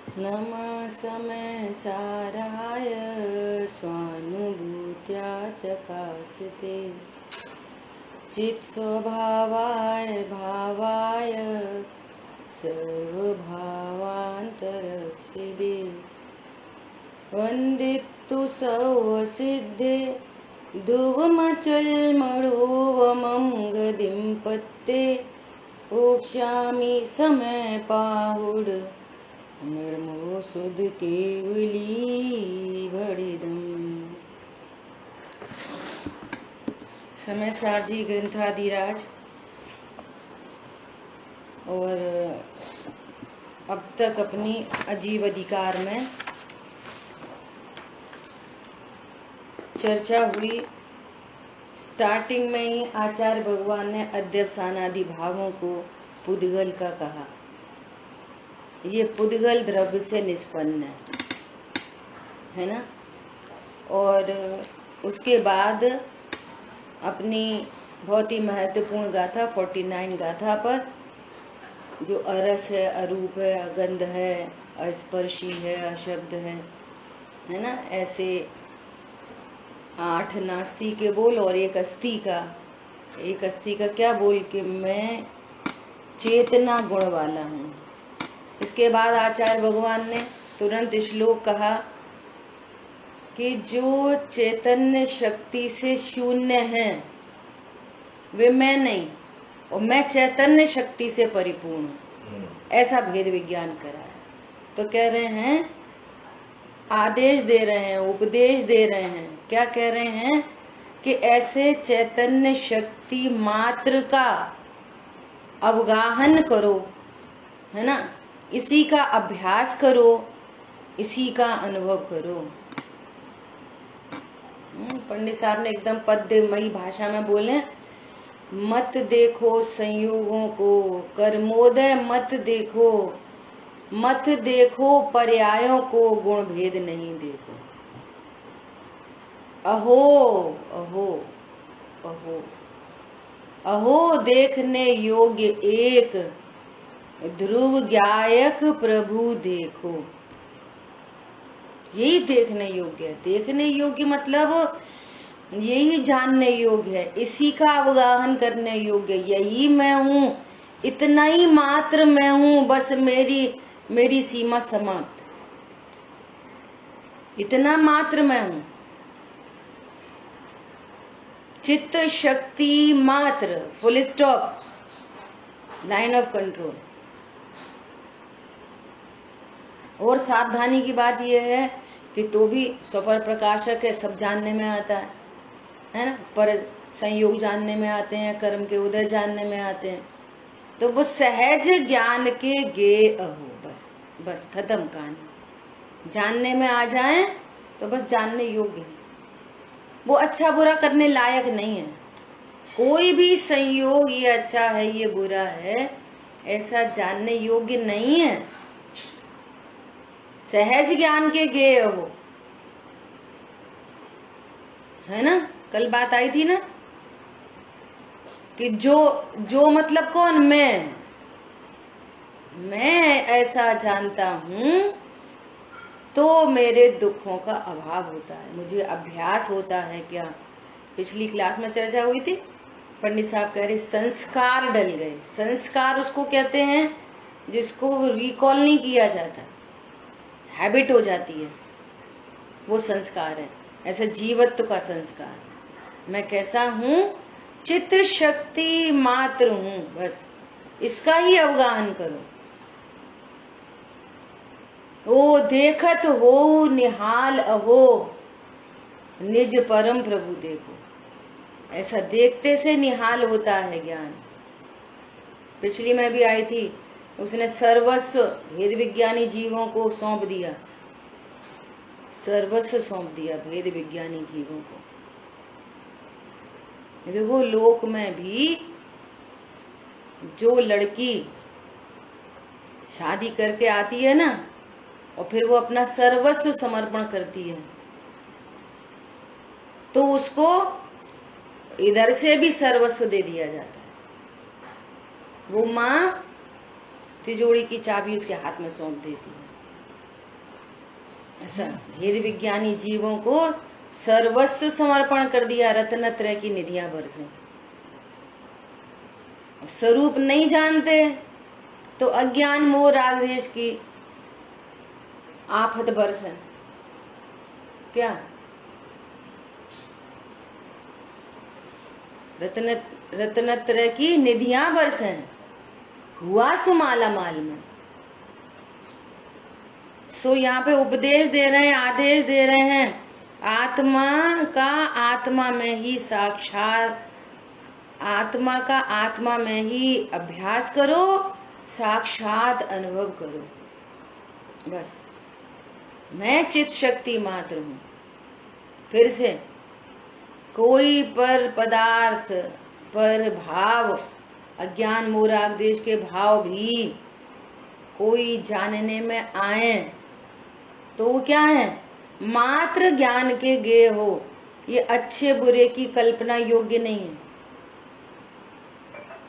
नमः समय साराय स्वानुभूत्या चकास्ते चित्स्वभावाय भावाय सर्वभावान्तरक्षिदे वन्दितु सर्वसिद्धे ध्रुवमचलमणोवमं पत्ते ओक्ष्यामि समय पाहुड निर्मो सुध केवली भड़िदम। समय सारजी ग्रंथादिराज। और अब तक अपनी अजीब अधिकार में चर्चा हुई। स्टार्टिंग में ही आचार्य भगवान ने अध्यवसानादि भावों को पुद्गल का कहा। ये पुद्गल द्रव्य से निष्पन्न है ना। और उसके बाद अपनी बहुत ही महत्वपूर्ण गाथा 49 गाथा पर जो अरस है, अरूप है, अगंध है, अस्पर्शी है, अशब्द है ना। ऐसे 8 नास्ती के बोल और एक अस्थि का क्या बोल कि मैं चेतना गुण वाला हूँ। इसके बाद आचार्य भगवान ने तुरंत श्लोक कहा कि जो चैतन्य शक्ति से शून्य है वे मैं नहीं, और मैं चैतन्य शक्ति से परिपूर्ण हूँ, ऐसा भेद विज्ञान करा है। तो कह रहे हैं, आदेश दे रहे हैं, उपदेश दे रहे हैं, क्या कह रहे हैं कि ऐसे चैतन्य शक्ति मात्र का अवगाहन करो, है ना। इसी का अभ्यास करो, इसी का अनुभव करो। पंडित साहब ने एकदम पद्यमयी भाषा में बोले, मत देखो संयोगों को, कर्मोदय मत देखो पर्यायों को, गुण भेद नहीं देखो। अहो अहो अहो अहो देखने योग्य एक ध्रुव गायक प्रभु देखो। यही देखने योग्य है। देखने योग्य मतलब यही जानने योग्य है, इसी का अवगाहन करने योग्य। यही मैं हूँ, इतना ही मात्र मैं हूँ, बस मेरी सीमा समाप्त, इतना मात्र मैं हूँ। चित्त शक्ति मात्र, full stop, line of control. और सावधानी की बात यह है कि तो भी स्वपर प्रकाशक है, सब जानने में आता है ना। पर संयोग जानने में आते हैं, कर्म के उदय जानने में आते हैं। तो वो सहज ज्ञान के गे अहो, बस खत्म कहानी। जानने में आ जाएं तो बस जानने योग्य है। वो अच्छा बुरा करने लायक नहीं है। कोई भी संयोग ये अच्छा है ये बुरा है ऐसा जानने योग्य नहीं है। सहज ज्ञान के गे हो, है ना। कल बात आई थी ना कि जो मतलब कौन, मैं ऐसा जानता हूं तो मेरे दुखों का अभाव होता है, मुझे अभ्यास होता है। क्या पिछली क्लास में चर्चा हुई थी, पंडित साहब कह रहे संस्कार डल गए। संस्कार उसको कहते हैं जिसको रिकॉल नहीं किया जाता, हैबिट हो जाती है, वो संस्कार है। ऐसा जीवत्व का संस्कार, मैं कैसा हूँ, चित्त शक्ति मात्र हूँ, बस इसका ही अवगाहन करो। ओ देखत हो निहाल अहो, निज परम प्रभु देखो। ऐसा देखते से निहाल होता है ज्ञान। पिछली में भी आई थी, उसने सर्वस्व भेद विज्ञानी जीवों को सौंप दिया, सर्वस्व सौंप दिया भेद विज्ञानी जीवों को। देखो लोक में भी जो लड़की शादी करके आती है ना, और फिर वो अपना सर्वस्व समर्पण करती है, तो उसको इधर से भी सर्वस्व दे दिया जाता है। वो माँ तिजोरी की चाबी उसके हाथ में सौंप देती है। ऐसा भेद विज्ञानी जीवों को सर्वस्व समर्पण कर दिया रत्नत्रय की निधियां भर से। स्वरूप नहीं जानते तो अज्ञान मोह राग द्वेष की आफत बरस है। क्या रत्नत्रय की निधियां बरस हैं, हुआ सुमाला माल में। सो यहाँ पे उपदेश दे रहे हैं, आदेश दे रहे हैं, आत्मा का आत्मा में ही साक्षात, आत्मा का आत्मा में ही अभ्यास करो, साक्षात अनुभव करो। बस मैं चित शक्ति मात्र हूं। फिर से कोई पर पदार्थ पर भाव, अज्ञान मोह राग द्वेष के भाव भी कोई जानने में आए तो वो क्या है, मात्र ज्ञान के गेय हो। ये अच्छे बुरे की कल्पना योग्य नहीं है।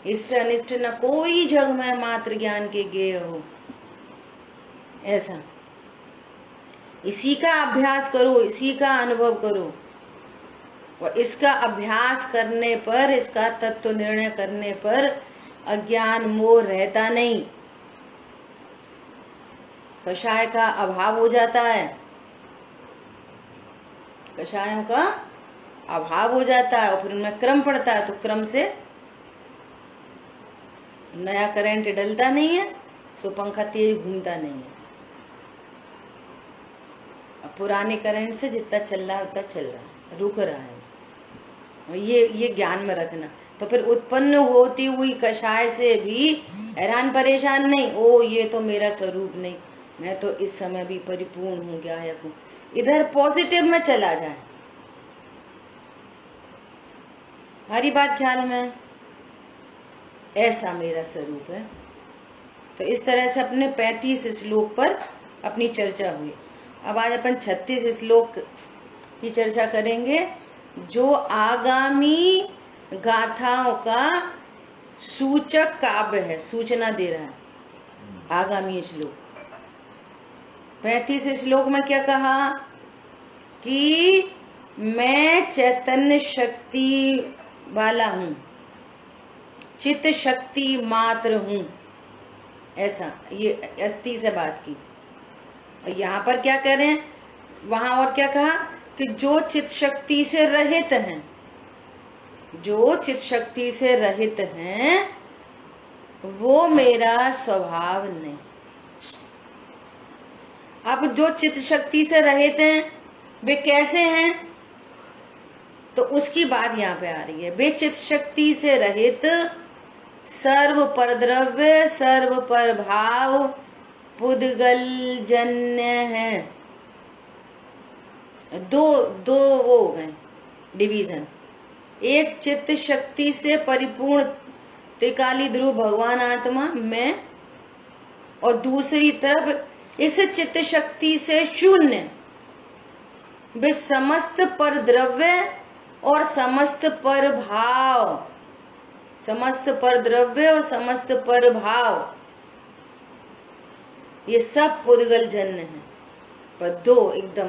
इष्ट अनिष्ट न कोई जग में मात्र ज्ञान के गेय हो, ऐसा। इसी का अभ्यास करो, इसी का अनुभव करो, और इसका अभ्यास करने पर, इसका तत्व निर्णय करने पर अज्ञान मोह रहता नहीं, कषाय का अभाव हो जाता है, कषायों का अभाव हो जाता है, और फिर उनमें क्रम पड़ता है, तो क्रम से नया करंट डलता नहीं है, तो पंखा तेज घूमता नहीं है। अब पुराने करंट से जितना चल रहा है उतना चल रहा है, रुक रहा है। ये ज्ञान में रखना। तो फिर उत्पन्न होती हुई कषाय से भी हैरान परेशान नहीं, ओ ये तो मेरा स्वरूप नहीं, मैं तो इस समय भी परिपूर्ण हूँ, ज्ञायक हूँ। इधर पॉजिटिव में चला जाए। हमारी बात ख्याल में, ऐसा मेरा स्वरूप है। तो इस तरह से अपने 35 श्लोक पर अपनी चर्चा हुई। अब आज अपन 36 श्लोक की चर्चा करेंगे, जो आगामी गाथाओं का सूचक काव्य है, सूचना दे रहा है। आगामी श्लोक 35 श्लोक में क्या कहा कि मैं चैतन्य शक्ति वाला हूं, चित्त शक्ति मात्र हूं, ऐसा ये अस्थि से बात की। और यहाँ पर क्या कह रहे हैं, वहां और क्या कहा कि जो चित्त शक्ति से रहित हैं, जो चित्त शक्ति से रहित हैं वो मेरा स्वभाव नहीं। अब जो चित्त शक्ति से रहित हैं वे कैसे हैं, तो उसकी बात यहाँ पे आ रही है। वे चित्त शक्ति से रहित सर्व पर द्रव्य, सर्व पर भाव, पुद्गल जन्य हैं। दो वो हो गए डिवीजन। एक चित्त शक्ति से परिपूर्ण त्रिकाली ध्रुव भगवान आत्मा मैं, और दूसरी तरफ इस चित्त शक्ति से शून्य वे समस्त पर द्रव्य और समस्त पर भाव, समस्त पर द्रव्य और समस्त पर भाव, ये सब पुद्गल जन्य है। पर दो एकदम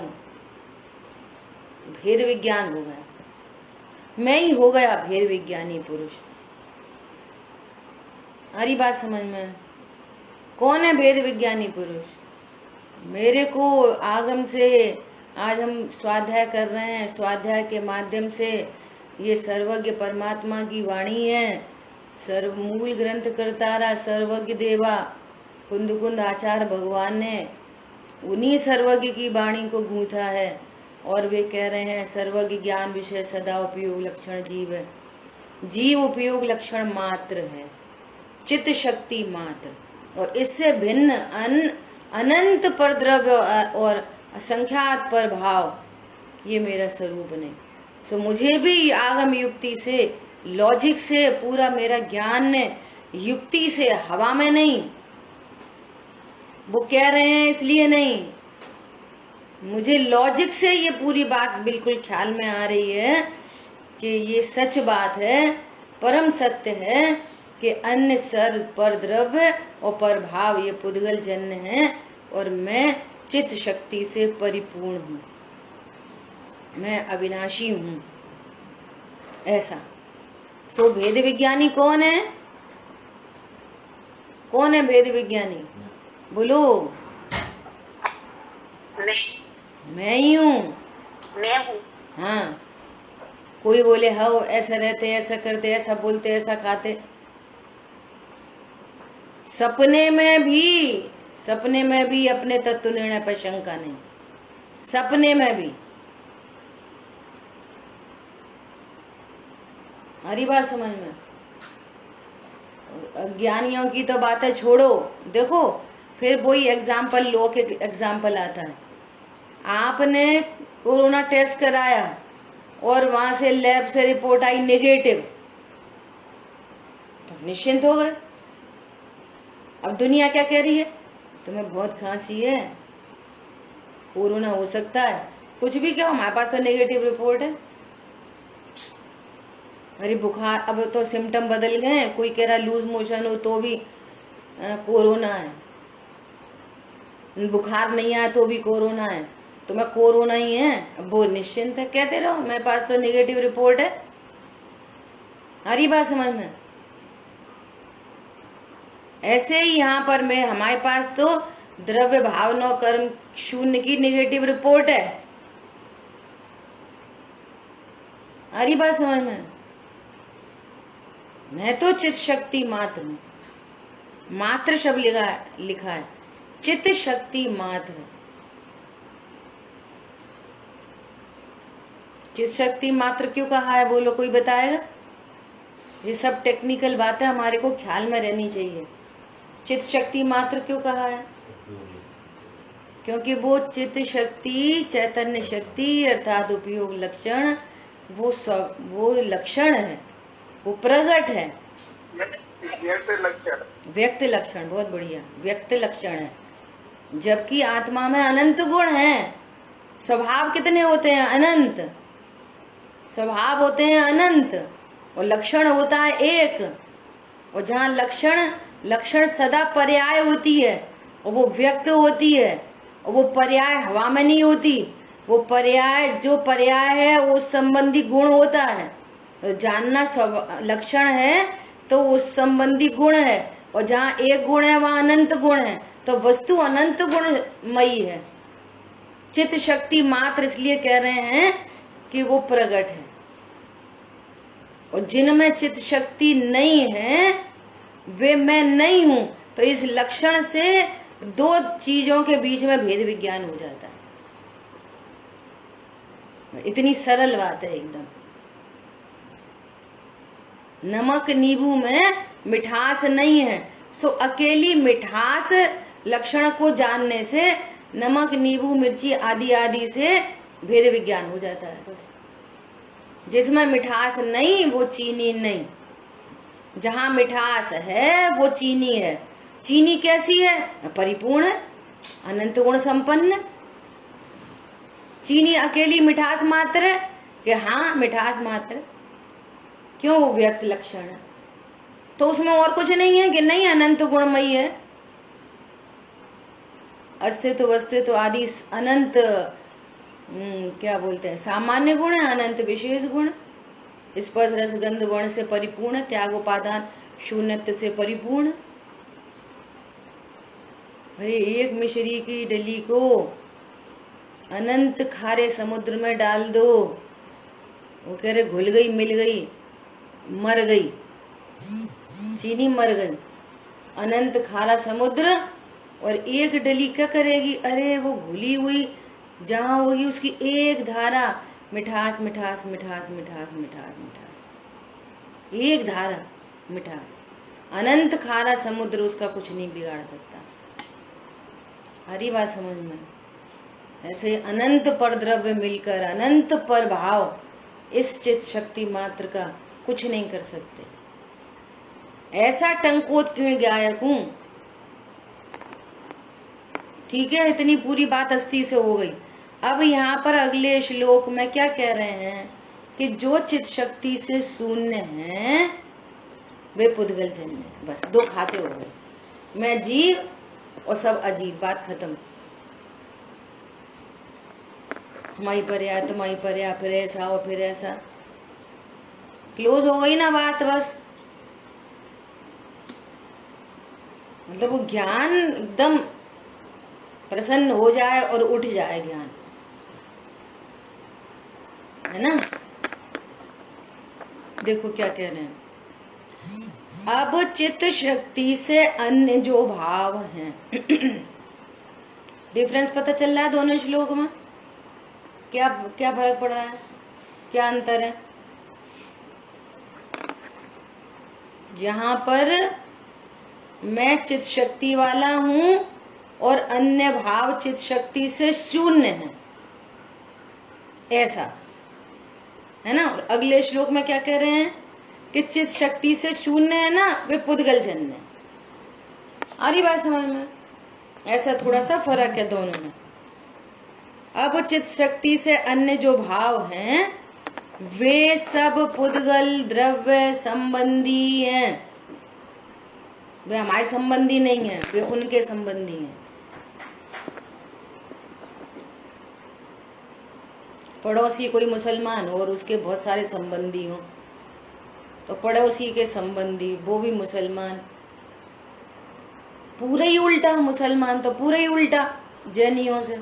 भेद विज्ञान हो गया, मैं ही हो गया भेद विज्ञानी पुरुष। हमारी बात समझ में, कौन है भेद विज्ञानी पुरुष? मेरे को आगम से आज हम स्वाध्याय कर रहे हैं, स्वाध्याय के माध्यम से ये सर्वज्ञ परमात्मा की वाणी है। सर्व मूल ग्रंथ करतारा सर्वज्ञ देवा कुंद कुंद आचार्य भगवान ने उन्हीं सर्वज्ञ की वाणी को गूंथा है, और वे कह रहे हैं सर्वज्ञ ज्ञान विषय सदा उपयोग लक्षण जीव है। जीव उपयोग लक्षण मात्र है, चित्त शक्ति मात्र, और इससे भिन्न अनंत पर द्रव्य और असंख्यात पर भाव, ये मेरा स्वरूप नहीं। तो मुझे भी आगम युक्ति से, लॉजिक से, पूरा मेरा ज्ञान ने युक्ति से, हवा में नहीं, वो कह रहे हैं इसलिए नहीं, मुझे लॉजिक से ये पूरी बात बिल्कुल ख्याल में आ रही है कि ये सच बात है, परम सत्य है कि अन्य सर पर द्रव्य और पर भाव ये पुद्गल जन्य है, और मैं चित्त शक्ति से परिपूर्ण हूँ, मैं अविनाशी हूँ, ऐसा। सो भेद विज्ञानी कौन है? कौन है भेद विज्ञानी? बोलो। मैं ही हूँ। मैं हूँ। हाँ, कोई बोले हाँ ऐसा रहते, ऐसा करते, ऐसा बोलते, ऐसा खाते। सपने में भी अपने तत्व निर्णय पर शंका नहीं, सपने में भी। हरी बात समझ में? ज्ञानियों की तो बातें छोड़ो, देखो फिर वही एग्जाम्पल, लो के एग्जाम्पल आता है। आपने कोरोना टेस्ट कराया और वहां से लैब से रिपोर्ट आई नेगेटिव, तो निश्चिंत हो गए। अब दुनिया क्या कह रही है? तुम्हें बहुत खांसी है, कोरोना हो सकता है, कुछ भी क्या, हमारे पास तो नेगेटिव रिपोर्ट है। अरे बुखार, अब तो सिम्टम बदल गए हैं, कोई कह रहा लूज मोशन हो तो भी कोरोना है, बुखार नहीं आया तो भी कोरोना है, तो मैं कोरोना ही है। अब वो निश्चिंत है, कहते रहो मेरे पास तो नेगेटिव रिपोर्ट है। हरी बात समझ में? ऐसे ही यहाँ पर मैं, हमारे पास तो द्रव्य भावना कर्म शून्य की नेगेटिव रिपोर्ट है। हरी बात समझ में? मैं तो चित्त शक्ति मात्र हूँ, मात्र शब्द लिखा है, चित्त शक्ति मात्र। चित्त शक्ति मात्र क्यों कहा है, बोलो कोई बताएगा? ये सब टेक्निकल बातें हमारे को ख्याल में रहनी चाहिए। चित्त शक्ति मात्र क्यों कहा है? क्योंकि वो चित्त शक्ति चैतन्य शक्ति अर्थात उपयोग लक्षण, वो लक्षण है, वो प्रगट है, व्यक्त लक्षण। बहुत बढ़िया, व्यक्त लक्षण है। जबकि आत्मा में अनंत गुण हैं। स्वभाव कितने होते हैं? अनंत। स्वभाव होते हैं अनंत, और लक्षण होता है एक। और जहाँ लक्षण सदा पर्याय होती है, और वो व्यक्त होती है, और वो पर्याय हवा में नहीं होती। वो पर्याय, जो पर्याय है वो संबंधी गुण होता है। तो जानना लक्षण है तो उस संबंधी गुण है, और जहाँ एक गुण है वहाँ अनंत गुण है, तो वस्तु अनंत गुणमयी है। चित्त शक्ति मात्र इसलिए कह रहे हैं कि वो प्रगट है, और जिनमें चित्त शक्ति नहीं है वे मैं नहीं हूं। तो इस लक्षण से दो चीजों के बीच में भेद विज्ञान हो जाता है। इतनी सरल बात है एकदम। नमक नींबू में मिठास नहीं है, सो अकेली मिठास लक्षण को जानने से नमक नींबू मिर्ची आदि आदि से भेद विज्ञान हो जाता है। बस जिसमें मिठास नहीं वो चीनी नहीं, जहां मिठास है वो चीनी है। चीनी कैसी है? परिपूर्ण है, अनंत गुण संपन्न। चीनी अकेली मिठास मात्र है कि हाँ मिठास मात्र, क्यों? वो व्यक्त लक्षण है, तो उसमें और कुछ नहीं है कि नहीं अनंत गुणमयी है। अस्तित्व वस्तित्व आदि अनंत क्या बोलते हैं, सामान्य गुण है, अनंत विशेष गुण। स्पर्श रस गंध वर्ण से परिपूर्ण, त्याग उपादान शून्यत्व से परिपूर्ण। अरे एक मिश्री की डली को अनंत खारे समुद्र में डाल दो, वो कह रहे घुल गई, मिल गई, मर गई, चीनी मर गई। अनंत खारा समुद्र और एक डली क्या करेगी? अरे वो घुली हुई जहां होगी उसकी एक धारा मिठास मिठास मिठास मिठास मिठास मिठास, एक धारा मिठास। अनंत खारा समुद्र उसका कुछ नहीं बिगाड़ सकता। हरी बात समझ में? ऐसे अनंत पर द्रव्य मिलकर अनंत पर भाव इस चित्त शक्ति मात्र का कुछ नहीं कर सकते। ऐसा टंकोत्कीर्ण गायक हूं। ठीक है, इतनी पूरी बात अस्थि से हो गई। अब यहाँ पर अगले श्लोक में क्या कह रहे हैं कि जो चित्त शक्ति से शून्य है वे पुद्गल जन्य। बस दो खाते हो गए, मैं जीव और सब अजीब, बात खत्म। तुम्हारी पर फिर ऐसा और फिर ऐसा, क्लोज हो गई ना बात बस। मतलब वो ज्ञान एकदम प्रसन्न हो जाए और उठ जाए ज्ञान, है ना। देखो क्या कह रहे हैं, अब चित्त शक्ति से अन्य जो भाव हैं डिफरेंस पता चल रहा है दोनों श्लोक में? क्या क्या फर्क पड़ रहा है, क्या अंतर है? यहाँ पर मैं चित्त शक्ति वाला हूं और अन्य भाव चित्त शक्ति से शून्य है, ऐसा है ना। और अगले श्लोक में क्या कह रहे हैं कि चित्त शक्ति से शून्य है ना, वे पुद्गल जन्य। आ रही बात समझ में? ऐसा थोड़ा सा फर्क है दोनों में। अब चित्त शक्ति से अन्य जो भाव हैं वे सब पुद्गल द्रव्य संबंधी हैं, वे हमारे संबंधी नहीं है, वे उनके संबंधी हैं। पड़ोसी कोई मुसलमान और उसके बहुत सारे संबंधी हों तो पड़ोसी के संबंधी वो भी मुसलमान, पूरा ही उल्टा। मुसलमान तो पूरा ही उल्टा जैनियों से,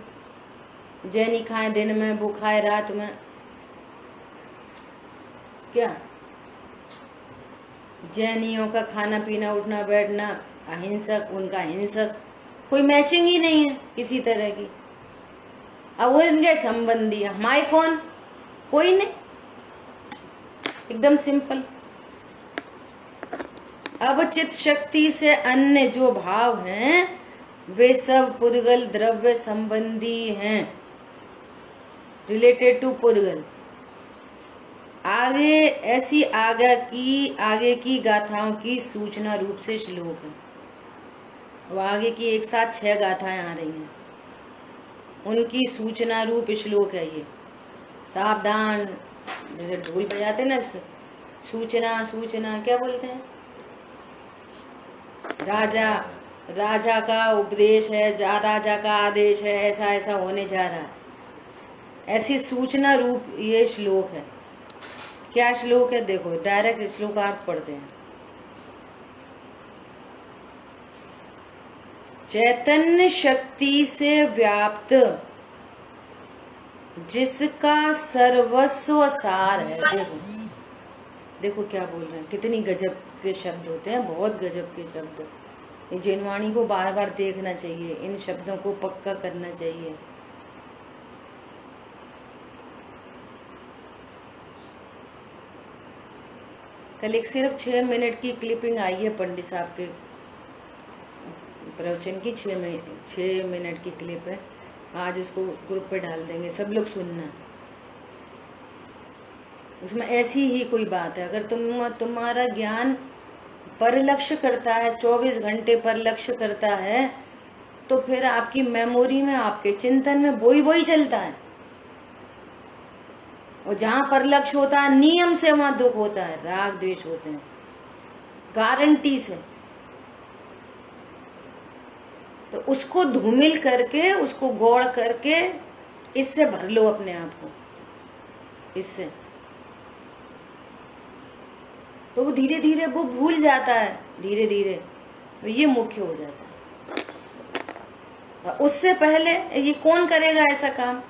जैनी खाए दिन में, वो खाए रात में। क्या जैनियों का खाना पीना उठना बैठना अहिंसक, उनका हिंसक, कोई मैचिंग ही नहीं है किसी तरह की। अब वो इनके संबंधी, हमारे कौन? कोई नहीं, एकदम सिंपल। अब चित्त शक्ति से अन्य जो भाव हैं वे सब पुद्गल द्रव्य संबंधी हैं, रिलेटेड टू पुद्गल। आगे ऐसी आगे की गाथाओं की सूचना रूप से श्लोक है। वो आगे की एक साथ 6 गाथाएं आ रही हैं, उनकी सूचना रूप श्लोक है ये। सावधान, जैसे ढोल बजाते ना, सूचना सूचना क्या बोलते हैं, राजा का उपदेश है, राजा का आदेश है, ऐसा ऐसा होने जा रहा है, ऐसी सूचना रूप ये श्लोक है। क्या श्लोक है? देखो डायरेक्ट श्लोकार्थ पढ़ते हैं। चैतन्य शक्ति से व्याप्त जिसका सर्वस्व सार है। देखो क्या बोल रहे हैं, कितनी गजब के शब्द होते हैं, बहुत गजब के शब्द। ये जैनवाणी को बार बार देखना चाहिए, इन शब्दों को पक्का करना चाहिए। कल एक सिर्फ 6 मिनट की क्लिपिंग आई है पंडित साहब के प्रवचन की, 6 मिनट की क्लिप है। आज उसको ग्रुप पे डाल देंगे, सब लोग सुनना। उसमें ऐसी ही कोई बात है, अगर तुम्हारा ज्ञान पर लक्ष्य करता है, 24 घंटे पर लक्ष्य करता है, तो फिर आपकी मेमोरी में, आपके चिंतन में वही चलता है। और जहां पर लक्ष्य होता है नियम से वहां दुख होता है, राग द्वेष होते हैं, गारंटी से। तो उसको धूमिल करके, उसको गौड़ करके इससे भर लो अपने आप को, इससे तो वो धीरे धीरे वो भूल जाता है, धीरे धीरे ये मुख्य हो जाता है। उससे पहले ये कौन करेगा ऐसा काम?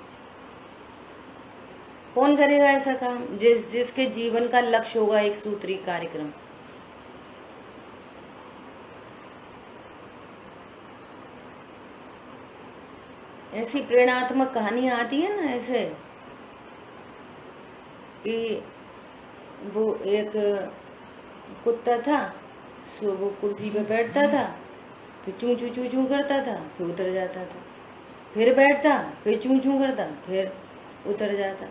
कौन करेगा ऐसा काम? जिसके जीवन का लक्ष्य होगा एक सूत्री कार्यक्रम। ऐसी प्रेरणात्मक कहानियां आती है ना, ऐसे कि वो एक कुत्ता था, सो वो कुर्सी पे बैठता था, फिर चूं चूं चूं चूं करता था, फिर उतर जाता था, फिर बैठता, फिर चूं चूं करता, फिर उतर जाता,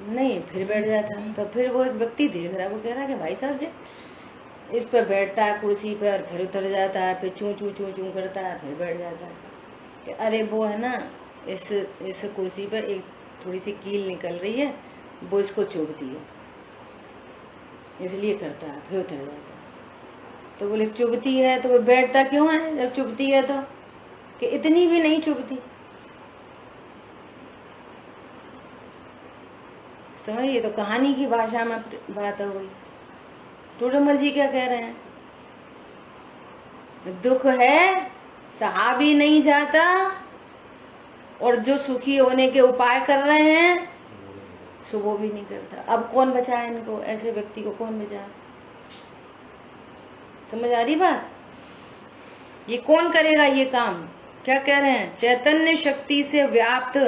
नहीं फिर बैठ जाता। तो फिर वो एक व्यक्ति देख रहा, वो कह रहा कि भाई साहब जी, इस पे बैठता है कुर्सी पे और फिर उतर जाता है, फिर चूं चूं चूं चूं करता है, फिर बैठ जाता है। कि अरे वो है ना, इस कुर्सी पे एक थोड़ी सी कील निकल रही है, वो इसको चुभती है, इसलिए करता है, फिर उतर जाता है। तो बोले चुभती है तो वो बैठता क्यों है जब चुभती है? तो कि इतनी भी नहीं चुभती, समझिए, तो कहानी की भाषा में बात हो गई। टोडरमल जी क्या कह रहे हैं? दुख है, सहा भी नहीं जाता, और जो सुखी होने के उपाय कर रहे हैं सो वो भी नहीं करता। अब कौन बचाए इनको? ऐसे व्यक्ति को कौन बचाए? समझ आ रही बात? ये कौन करेगा ये काम? क्या कह रहे हैं? चैतन्य शक्ति से व्याप्त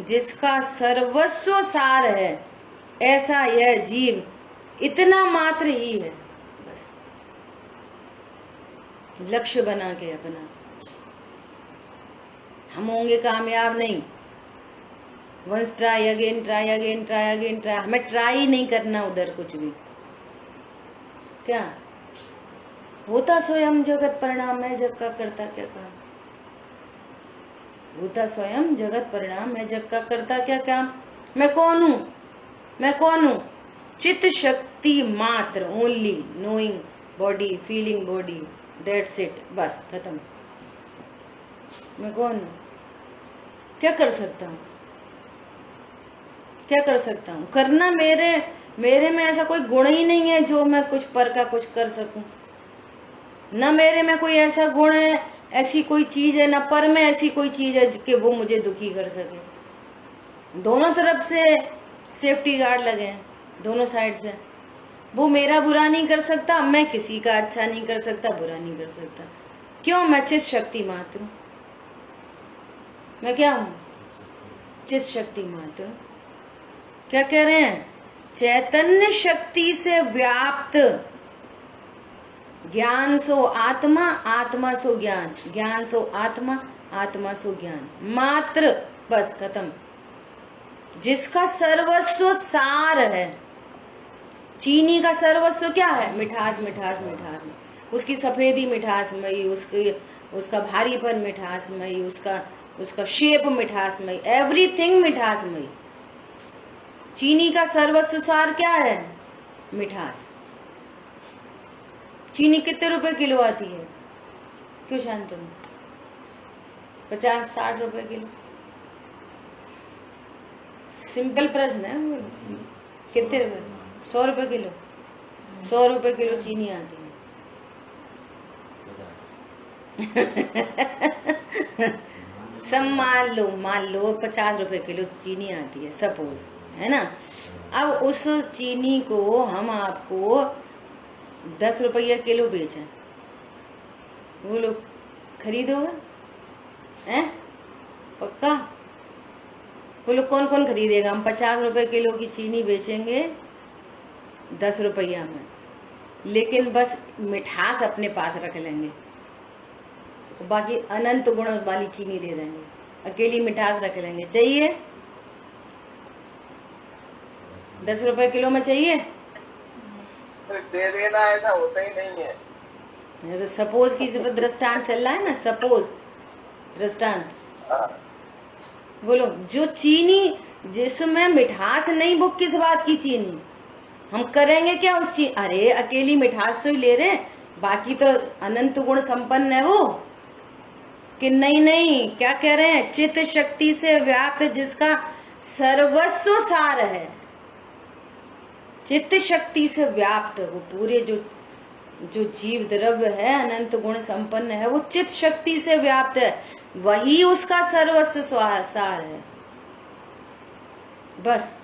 जिसका सर्वस्व सार है, ऐसा यह जीव इतना मात्र ही है। बस लक्ष्य बना के अपना, हम होंगे कामयाब नहीं। Once try again, try again, try again, try. हमें ट्राई नहीं करना उधर कुछ भी। क्या होता स्वयं जगत परिणाम, मैं जग का करता क्या काम। होता स्वयं जगत परिणाम, मैं जग का करता क्या काम। मैं कौन हूं? मैं कौन हूं? चित्त शक्ति मात्र, only knowing body, feeling body, that's it. बस खत्म। मैं कौन हूं? क्या कर सकता हूं? क्या कर सकता हूं? करना मेरे में ऐसा कोई गुण ही नहीं है जो मैं कुछ पर का कुछ कर सकूं। न मेरे में कोई ऐसा गुण है, ऐसी कोई चीज है, न पर में ऐसी कोई चीज है कि वो मुझे दुखी कर सके। दोनों तरफ से सेफ्टी गार्ड लगे हैं, दोनों साइड से। वो मेरा बुरा नहीं कर सकता, मैं किसी का अच्छा नहीं कर सकता, बुरा नहीं कर सकता। क्यों? मैं चित शक्ति मात्र हूं। मैं क्या हूं? चित शक्ति मात्र। क्या कह रहे हैं? चैतन्य शक्ति से व्याप्त, ज्ञान सो आत्मा, आत्मा सो ज्ञान, ज्ञान सो आत्मा, आत्मा सो ज्ञान, मात्र। बस खत्म। जिसका सर्वस्व सार है। चीनी का सर्वस्व क्या है? मिठास, मिठास, मिठास। उसकी सफेदी मिठासमयी, उसका भारीपन मिठासमयी, उसका शेप मिठासमयी, एवरीथिंग मिठासमयी। चीनी का सर्वस्व सार क्या है? मिठास। चीनी कितने रुपए किलो आती है? क्यों शांतनु? 50-60 रुपए किलो। सिंपल प्रश्न है। कितने रुपए? 100 रुपए किलो। 100 रुपए किलो चीनी आती है। सब मान लो 50 रुपए किलो चीनी आती है, सपोज, है ना। अब उस चीनी को हम आपको 10 रुपया किलो बेचें, वो लोग खरीदोगे? हैं? पक्का? वो लोग कौन कौन खरीदेगा? हम 50 रुपए किलो की चीनी बेचेंगे 10 रुपया में, लेकिन बस मिठास अपने पास रख लेंगे, तो बाकी अनंत गुण वाली चीनी दे देंगे, अकेली मिठास रख लेंगे। चाहिए? 10 रुपए किलो में चाहिए? दे देना, ऐसा होता ही नहीं है। जैसे सपोज की दृष्टांत चल रहा है ना, सपोज दृष्टांत। बोलो, जो चीनी जिसमें मिठास नहीं, वो किस बात की चीनी? हम करेंगे क्या उस चीज? अरे अकेली मिठास तो ही ले रहे, बाकी तो अनंत गुण संपन्न है वो। कि नहीं, क्या कह रहे हैं? चित्त शक्ति से व्याप्त जिसका सर्वस्व सार है। चित्त शक्ति से व्याप्त वो पूरे जो जीव द्रव्य है, अनंत गुण संपन्न है, वो चित्त शक्ति से व्याप्त है, वही उसका सर्वस्व सार है। बस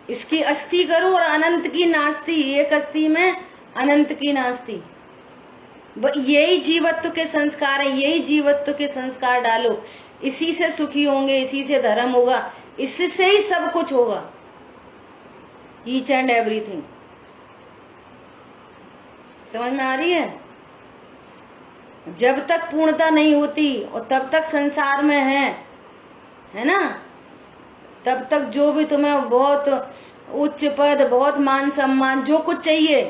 इसकी अस्थि करो और अनंत की नास्ति, एक अस्थि में अनंत की नास्ति। यही जीवत्व के संस्कार है, यही जीवत्व के संस्कार डालो, इसी से सुखी होंगे, इसी से धर्म होगा, इससे ही सब कुछ होगा, ईच एंड एवरीथिंग। समझ में आ रही है? जब तक पूर्णता नहीं होती और तब तक संसार में है ना, तब तक जो भी तुम्हें बहुत उच्च पद, बहुत मान सम्मान, जो कुछ चाहिए,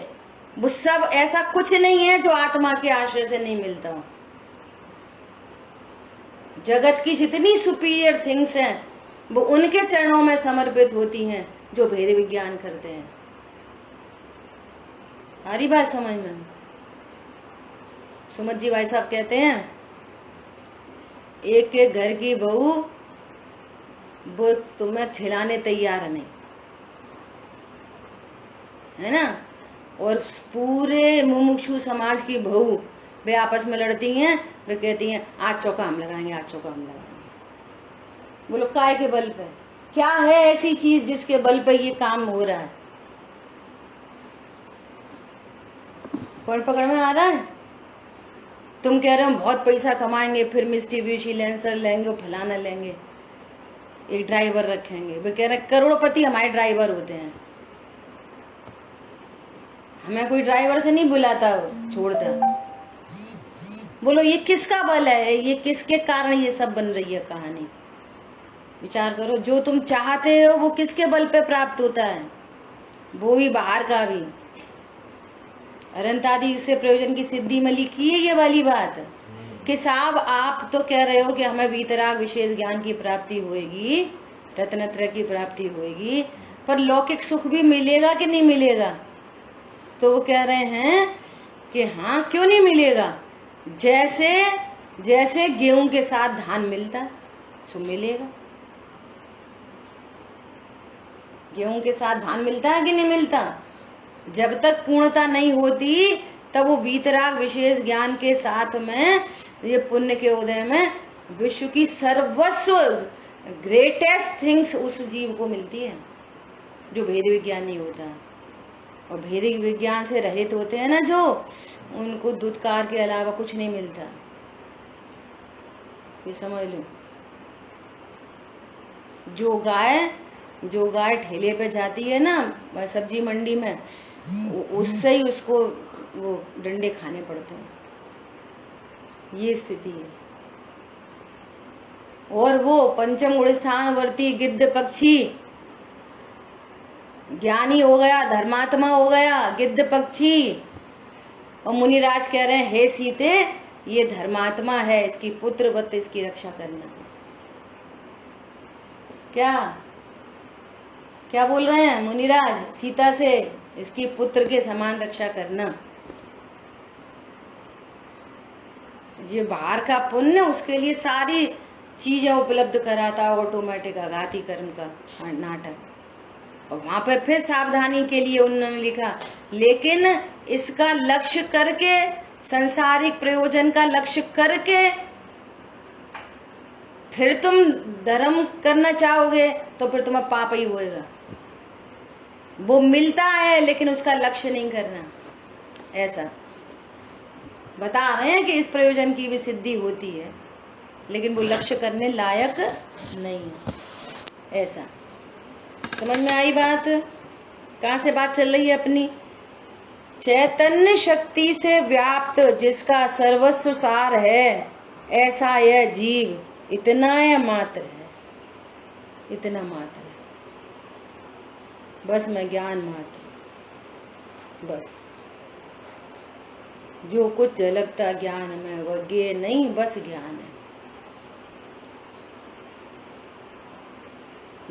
वो सब ऐसा कुछ नहीं है जो आत्मा के आश्रय से नहीं मिलता हो। जगत की जितनी सुपीरियर थिंग्स हैं वो उनके चरणों में समर्पित होती हैं जो भेद विज्ञान करते हैं। हमारी बात समझ में? सुमत जी भाई साहब कहते हैं, एक घर की बहू वो तुम्हें खिलाने तैयार नहीं, है ना। और पूरे मुमुक्षु समाज की बहू वे आपस में लड़ती हैं, वे कहती हैं आज चौका हम लगाएंगे, आज चौका हम लगाएंगे। बोलो काय के बल पे? क्या है ऐसी चीज जिसके बल पे ये काम हो रहा है? कौन पकड़ में आ रहा है? तुम कह रहे हो बहुत पैसा कमाएंगे, फिर मिस्टी ब्यूटी लेंसर लेंगे, फलाना लेंगे, एक ड्राइवर रखेंगे। वे कह रहे करोड़पति हमारे ड्राइवर होते हैं, हमें कोई ड्राइवर से नहीं बुलाता छोड़ता। बोलो ये किसका बल है? ये किसके कारण ये सब बन रही है कहानी? विचार करो। जो तुम चाहते हो वो किसके बल पे प्राप्त होता है? वो भी बाहर का भी। अनंत आदि से प्रयोजन की सिद्धि में लिखी है ये वाली बात कि साहब आप तो कह रहे हो कि हमें वीतराग विशेष ज्ञान की प्राप्ति होएगी, रत्नत्रय की प्राप्ति होएगी, पर लौकिक सुख भी मिलेगा कि नहीं मिलेगा? तो वो कह रहे हैं कि हाँ, क्यों नहीं मिलेगा? जैसे जैसे गेहूं के साथ धान मिलता है सो मिलेगा। गेहूं के साथ धान मिलता है कि नहीं मिलता? जब तक पूर्णता नहीं होती तब वो वीतराग विशेष ज्ञान के साथ में ये पुण्य के उदय में विश्व की सर्वस्व ग्रेटेस्ट थिंग्स उस जीव को मिलती है जो भेद विज्ञान नहीं होता है। और भेदिक विज्ञान से रहित होते हैं ना जो, उनको दुत्कार के अलावा कुछ नहीं मिलता। ये समझ लो। जो गाय ठेले पे जाती है ना सब्जी मंडी में, उससे ही उसको वो डंडे खाने पड़ते हैं। ये स्थिति है। और वो पंचम गुण स्थानवर्ती गिद्ध पक्षी ज्ञानी हो गया, धर्मात्मा हो गया गिद्ध पक्षी। और मुनिराज कह रहे हैं हे सीते, ये धर्मात्मा है, इसकी पुत्रवत इसकी रक्षा करना। क्या बोल रहे हैं मुनिराज सीता से? इसकी पुत्र के समान रक्षा करना। ये बाहर का पुण्य उसके लिए सारी चीजें उपलब्ध कराता, ऑटोमेटिक आघाती कर्म का नाटक। और वहां पे फिर सावधानी के लिए उन्होंने लिखा, लेकिन इसका लक्ष्य करके, संसारिक प्रयोजन का लक्ष्य करके फिर तुम धर्म करना चाहोगे तो फिर तुम्हें पाप ही होएगा। वो मिलता है लेकिन उसका लक्ष्य नहीं करना। ऐसा बता रहे हैं कि इस प्रयोजन की भी सिद्धि होती है लेकिन वो लक्ष्य करने लायक नहीं है। ऐसा समझ में आई बात? कहाँ से बात चल रही है अपनी? चैतन्य शक्ति से व्याप्त जिसका सर्वस्व सार है, ऐसा यह जीव इतना मात्र है, इतना मात्र है। बस मैं ज्ञान मात्र, बस जो कुछ झलकता ज्ञान में वह ज्ञेय नहीं, बस ज्ञान है।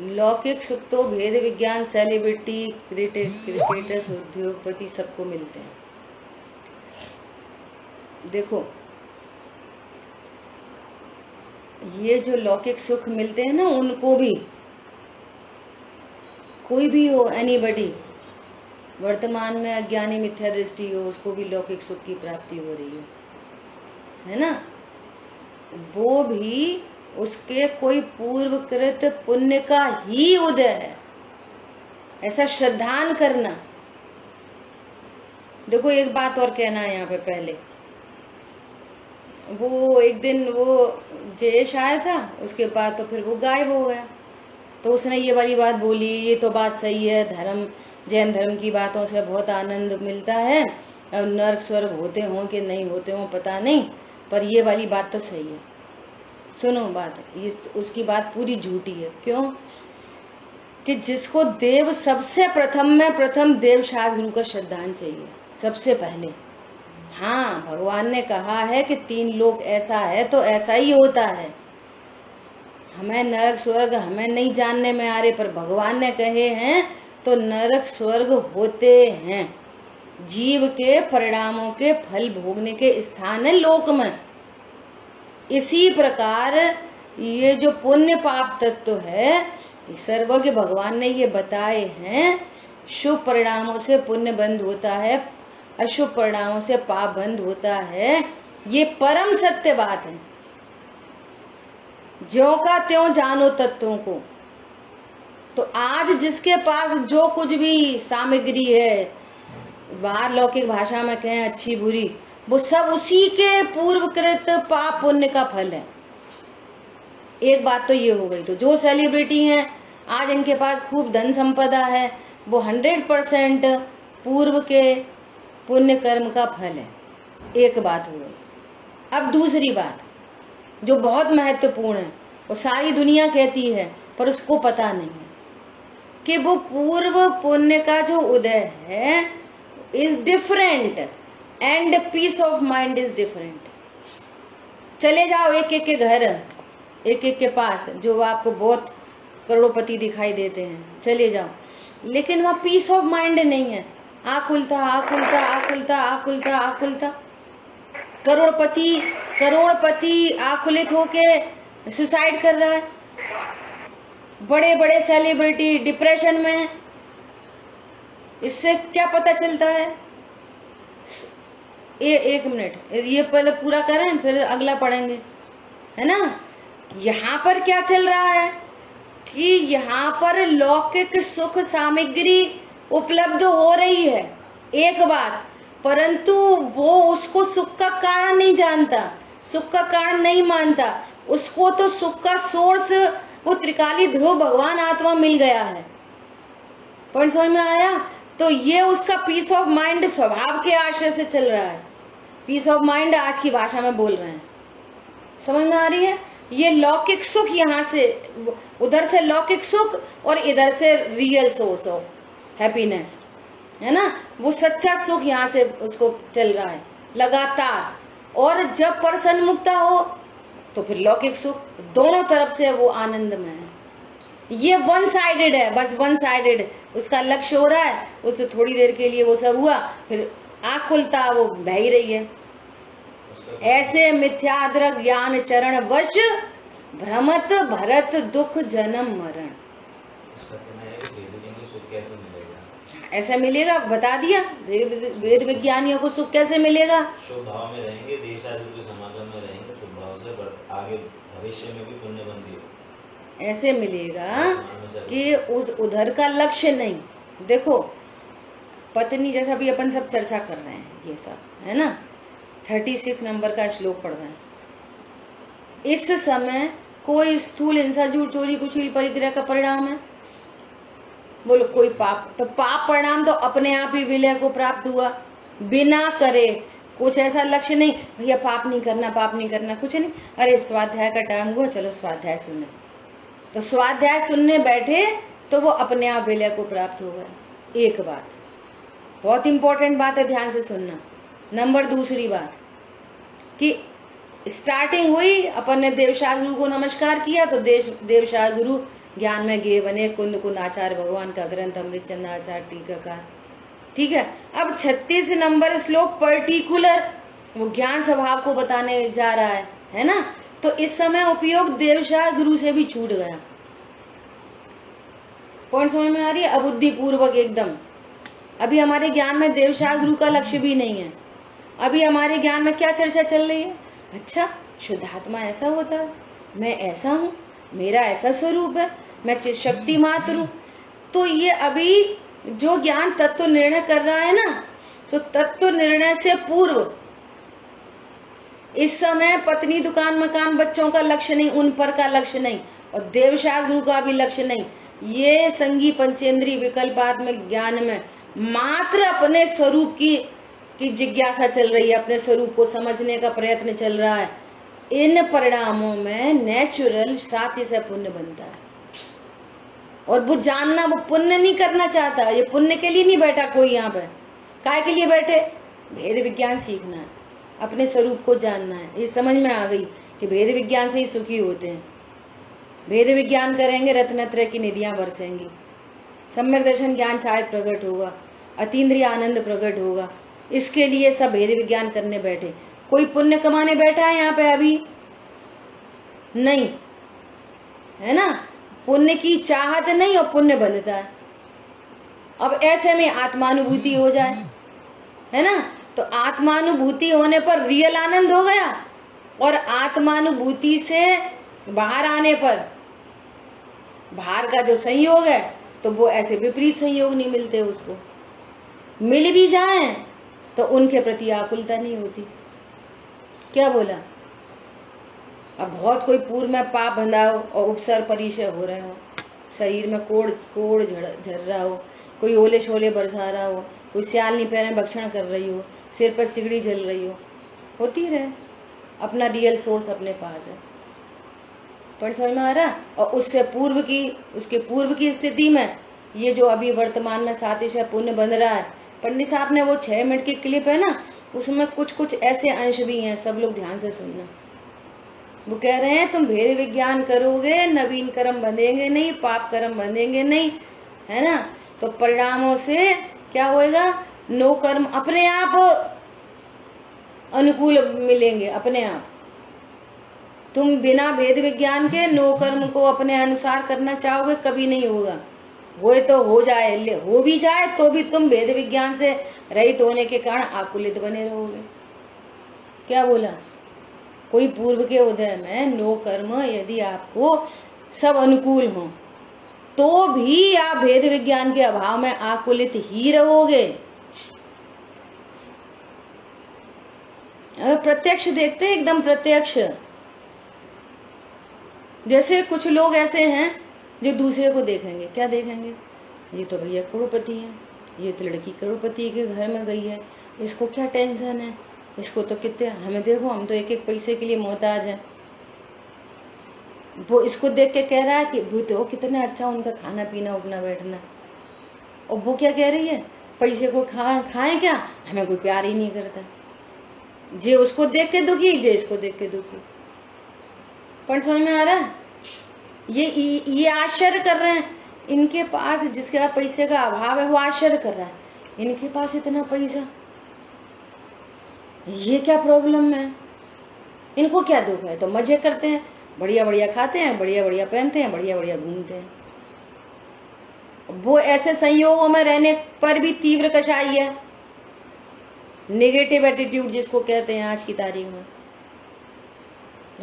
लौकिक सुख तो भेद विज्ञान, सेलिब्रिटी, क्रिकेटर्स, उद्योगपति सबको मिलते हैं। देखो ये जो लौकिक सुख मिलते हैं ना, उनको भी कोई भी हो, एनीबडी, वर्तमान में अज्ञानी मिथ्या दृष्टि हो, उसको भी लौकिक सुख की प्राप्ति हो रही है ना। वो भी उसके कोई पूर्वकृत पुण्य का ही उदय है, ऐसा श्रद्धान करना। देखो एक बात और कहना है यहाँ पे पहले। वो एक दिन वो जयेश आया था, उसके बाद तो फिर वो गायब हो गया। तो उसने ये वाली बात बोली, ये तो बात सही है, धर्म जैन धर्म की बातों से बहुत आनंद मिलता है, और नर्क स्वर्ग होते हों कि नहीं होते हों पता नहीं, पर ये वाली बात तो सही है। सुनो बात, ये उसकी बात पूरी झूठी है। क्यों? कि जिसको देव सबसे प्रथम में प्रथम देव शास्त्र गुरु का श्रद्धान चाहिए सबसे पहले। हाँ, भगवान ने कहा है कि 3 लोक ऐसा है तो ऐसा ही होता है। हमें नरक स्वर्ग हमें नहीं जानने में आ रहे, पर भगवान ने कहे हैं तो नरक स्वर्ग होते हैं। जीव के परिणामों के फल भोगने के स्थान है लोक में। इसी प्रकार ये जो पुण्य पाप तत्व है, सर्वज्ञ भगवान ने ये बताए हैं शुभ परिणामों से पुण्य बंद होता है, अशुभ परिणामों से पाप बंद होता है। ये परम सत्य बात है। ज्यों का त्यों जानो तत्वों को। तो आज जिसके पास जो कुछ भी सामग्री है, बाहर लौकिक भाषा में कहें अच्छी बुरी, वो सब उसी के पूर्वकृत पाप पुण्य का फल है। एक बात तो ये हो गई। तो जो सेलिब्रिटी हैं आज इनके पास खूब धन संपदा है, वो 100% पूर्व के पुण्य कर्म का फल है। एक बात हो गई। अब दूसरी बात जो बहुत महत्वपूर्ण है, वो सारी दुनिया कहती है पर उसको पता नहीं है कि वो पूर्व पुण्य का जो उदय है is different and peace of mind is different. चले जाओ एक एक के घर, एक एक के पास, जो आपको बहुत करोड़पति दिखाई देते हैं, चले जाओ, लेकिन वहाँ पीस ऑफ माइंड नहीं है। आँख खुलता, आँख खुलता, आँख खुलता, आँख खुलता, आँख खुलता। करोड़पति आकुलित होके सुसाइड कर रहा है। बड़े बड़े सेलिब्रिटी डिप्रेशन में है। इससे क्या पता चलता है? एक मिनट, ये पहले पूरा करें फिर अगला पढ़ेंगे, है ना। यहाँ पर क्या चल रहा है कि यहाँ पर लौकिक सुख सामग्री उपलब्ध हो रही है, एक बात, परंतु वो उसको सुख का कारण नहीं जानता, सुख का कारण नहीं मानता। उसको तो सुख का सोर्स वो त्रिकाली ध्रुव भगवान आत्मा मिल गया है। पॉइंट समझ में आया? तो ये उसका पीस ऑफ माइंड स्वभाव के आश्रय से चल रहा है। पीस ऑफ माइंड आज की भाषा में बोल रहे हैं, समझ में आ रही है? ये लौकिक सुख, यहाँ से उधर से लौकिक सुख और इधर से रियल सोर्स ऑफ हैप्पीनेस, है ना, वो सच्चा सुख यहाँ से उसको चल रहा है लगातार। और जब पर्सन मुक्त हो तो फिर लौकिक सुख, दोनों तरफ से वो आनंद में है। ये वन साइडेड है, बस वन साइडेड उसका लक्ष्य हो रहा है, उससे थोड़ी देर के लिए वो सब हुआ, फिर आँख खुलता वो बह ही रही है। ऐसे मिथ्याद्र ज्ञान चरण वश भ्रमत भरत दुख जन्म मरण। ऐसा मिलेगा, बता दिया, वेद विज्ञानियों को सुख कैसे मिलेगा? शुभ भाव में रहेंगे, देश आदि के समागम में रहेंगे, शुभ भाव से आगे भविष्य में भी पुण्य बंदी हो। ऐसे मिलेगा कि उस उधर का लक्ष्य नहीं। देखो पत्नी, जैसा भी अपन सब चर्चा कर रहे हैं, ये सब है ना, 36 नंबर का श्लोक पढ़ रहे हैं। इस समय कोई स्थूल हिंसा, झूठ, चोरी, कुचील, परिग्रह का परिणाम है? बोलो कोई पाप। तो पाप परिणाम तो अपने आप ही विलय को प्राप्त हुआ, बिना करे। कुछ ऐसा लक्ष्य नहीं भैया पाप नहीं करना, पाप नहीं करना, कुछ नहीं। अरे स्वाध्याय का टाइम हुआ, चलो स्वाध्याय सुने, तो स्वाध्याय सुनने बैठे तो वो अपने आप विलय को प्राप्त हो गया। एक बात बहुत इंपॉर्टेंट बात है, ध्यान से सुनना। नंबर दूसरी बात कि स्टार्टिंग हुई, अपन ने देवशाह गुरु को नमस्कार किया, तो देवशाह गुरु ज्ञान में गे बने, कुंद कुंद आचार्य भगवान का ग्रंथ अमृतचंद आचार्य टीकाकार। ठीक है, अब 36 नंबर श्लोक पर्टिकुलर वो ज्ञान स्वभाव को बताने जा रहा है ना। तो इस समय उपयोग देवशाह गुरु से भी छूट गया। पॉइंट समझ में आ रही है? अबुद्धि पूर्वक एकदम। अभी हमारे ज्ञान में देवशाह गुरु का लक्ष्य भी नहीं है। अभी हमारे ज्ञान में क्या चर्चा चल रही है? अच्छा, शुद्धात्मा ऐसा होता है, मैं ऐसा हूँ, मेरा ऐसा स्वरूप है, मैं चित शक्ति मात्र हूँ। तो ये अभी जो ज्ञान तत्व निर्णय कर रहा है ना, तो तत्व निर्णय से पूर्व इस समय पत्नी, दुकान, मकान, बच्चों का लक्ष्य नहीं, उन पर का लक्ष्य नहीं, और देवशाह गुरु का भी लक्ष्य नहीं। ये संगी पंचेंद्रीय विकल्पात्मक ज्ञान में मात्र अपने स्वरूप की जिज्ञासा चल रही है, अपने स्वरूप को समझने का प्रयत्न चल रहा है। इन परिणामों में नेचुरल साथी से पुण्य बनता है, और वो जानना, वो पुण्य नहीं करना चाहता। ये पुण्य के लिए नहीं बैठा कोई यहाँ पे। काय के लिए बैठे? भेद विज्ञान सीखना है, अपने स्वरूप को जानना है। ये समझ में आ गई कि भेद विज्ञान से ही सुखी होते हैं। भेद विज्ञान करेंगे, रत्नत्रय की निधियां बरसेंगी, सम्यक दर्शन ज्ञान शायद प्रकट होगा, अतीन्द्रिय आनंद प्रकट होगा। इसके लिए सब भेद विज्ञान करने बैठे। कोई पुण्य कमाने बैठा है यहाँ पे? अभी नहीं, है ना। पुण्य की चाहत नहीं और पुण्य बनता है। अब ऐसे में आत्मानुभूति हो जाए, है ना, तो आत्मानुभूति होने पर रियल आनंद हो गया, और आत्मानुभूति से बाहर आने पर बाहर का जो संयोग है, तो वो ऐसे विपरीत संयोग नहीं मिलते उसको। मिल भी जाए तो उनके प्रति आकुलता नहीं होती। क्या बोला? अब बहुत कोई पूर्व में पाप बंधा हो और उपसर परिचय हो रहे हो, शरीर में कोड़ झड़ रहा हो, कोई ओले शोले बरसा रहा हो, कोई सियालनी पैरें भक्षण कर रही हो, सिर पर सिगड़ी जल रही हो, होती रहे, अपना रियल सोर्स अपने पास है। पर समझ में आ रहा? और उसके पूर्व की स्थिति में ये जो अभी वर्तमान में सातिश पुण्य बन रहा है, पंडित साहब ने वो 6 मिनट की क्लिप है ना, उसमें कुछ ऐसे अंश भी हैं, सब लोग ध्यान से सुनना। वो कह रहे हैं तुम भेद विज्ञान करोगे, नवीन कर्म बंधेंगे नहीं, पाप कर्म बंधेंगे नहीं, है ना, तो परिणामों से क्या होएगा? नो कर्म अपने आप अनुकूल मिलेंगे, अपने आप। तुम बिना भेद विज्ञान के नो कर्म को अपने अनुसार करना चाहोगे, कभी नहीं होगा। वो तो हो जाए, हो भी जाए तो भी तुम भेद विज्ञान से रहित होने के कारण आकुलित बने रहोगे। क्या बोला? कोई पूर्व के उदय में नो कर्म यदि आपको सब अनुकूल हो, तो भी आप भेद विज्ञान के अभाव में आकुलित ही रहोगे। प्रत्यक्ष देखते, एकदम प्रत्यक्ष। जैसे कुछ लोग ऐसे हैं जो दूसरे को देखेंगे, क्या देखेंगे? ये तो भैया करोड़पति है, ये तो लड़की करोड़पति के घर में गई है, इसको क्या टेंशन है, इसको तो कितने, हमें देखो हम तो एक एक पैसे के लिए मोहताज हैं। वो इसको देख के कह रहा है कि वो तो कितना अच्छा उनका खाना पीना उठना बैठना, और वो क्या कह रही है? पैसे को खाएं क्या, हमें कोई प्यार ही नहीं करता। जे उसको देख के दुखी, जे इसको देख के दुखी। पर समझ में आ रहा है? ये आश्चर्य कर रहे हैं, इनके पास जिसके पैसे का अभाव है वो आश्चर्य कर रहा है, इनके पास इतना पैसा, ये क्या प्रॉब्लम है, इनको क्या दुख है? तो मजे करते हैं, बढ़िया बढ़िया खाते हैं, बढ़िया बढ़िया पहनते हैं, बढ़िया बढ़िया घूमते हैं। वो ऐसे संयोगों में रहने पर भी तीव्र कषाई है, नेगेटिव एटीट्यूड जिसको कहते हैं आज की तारीख में।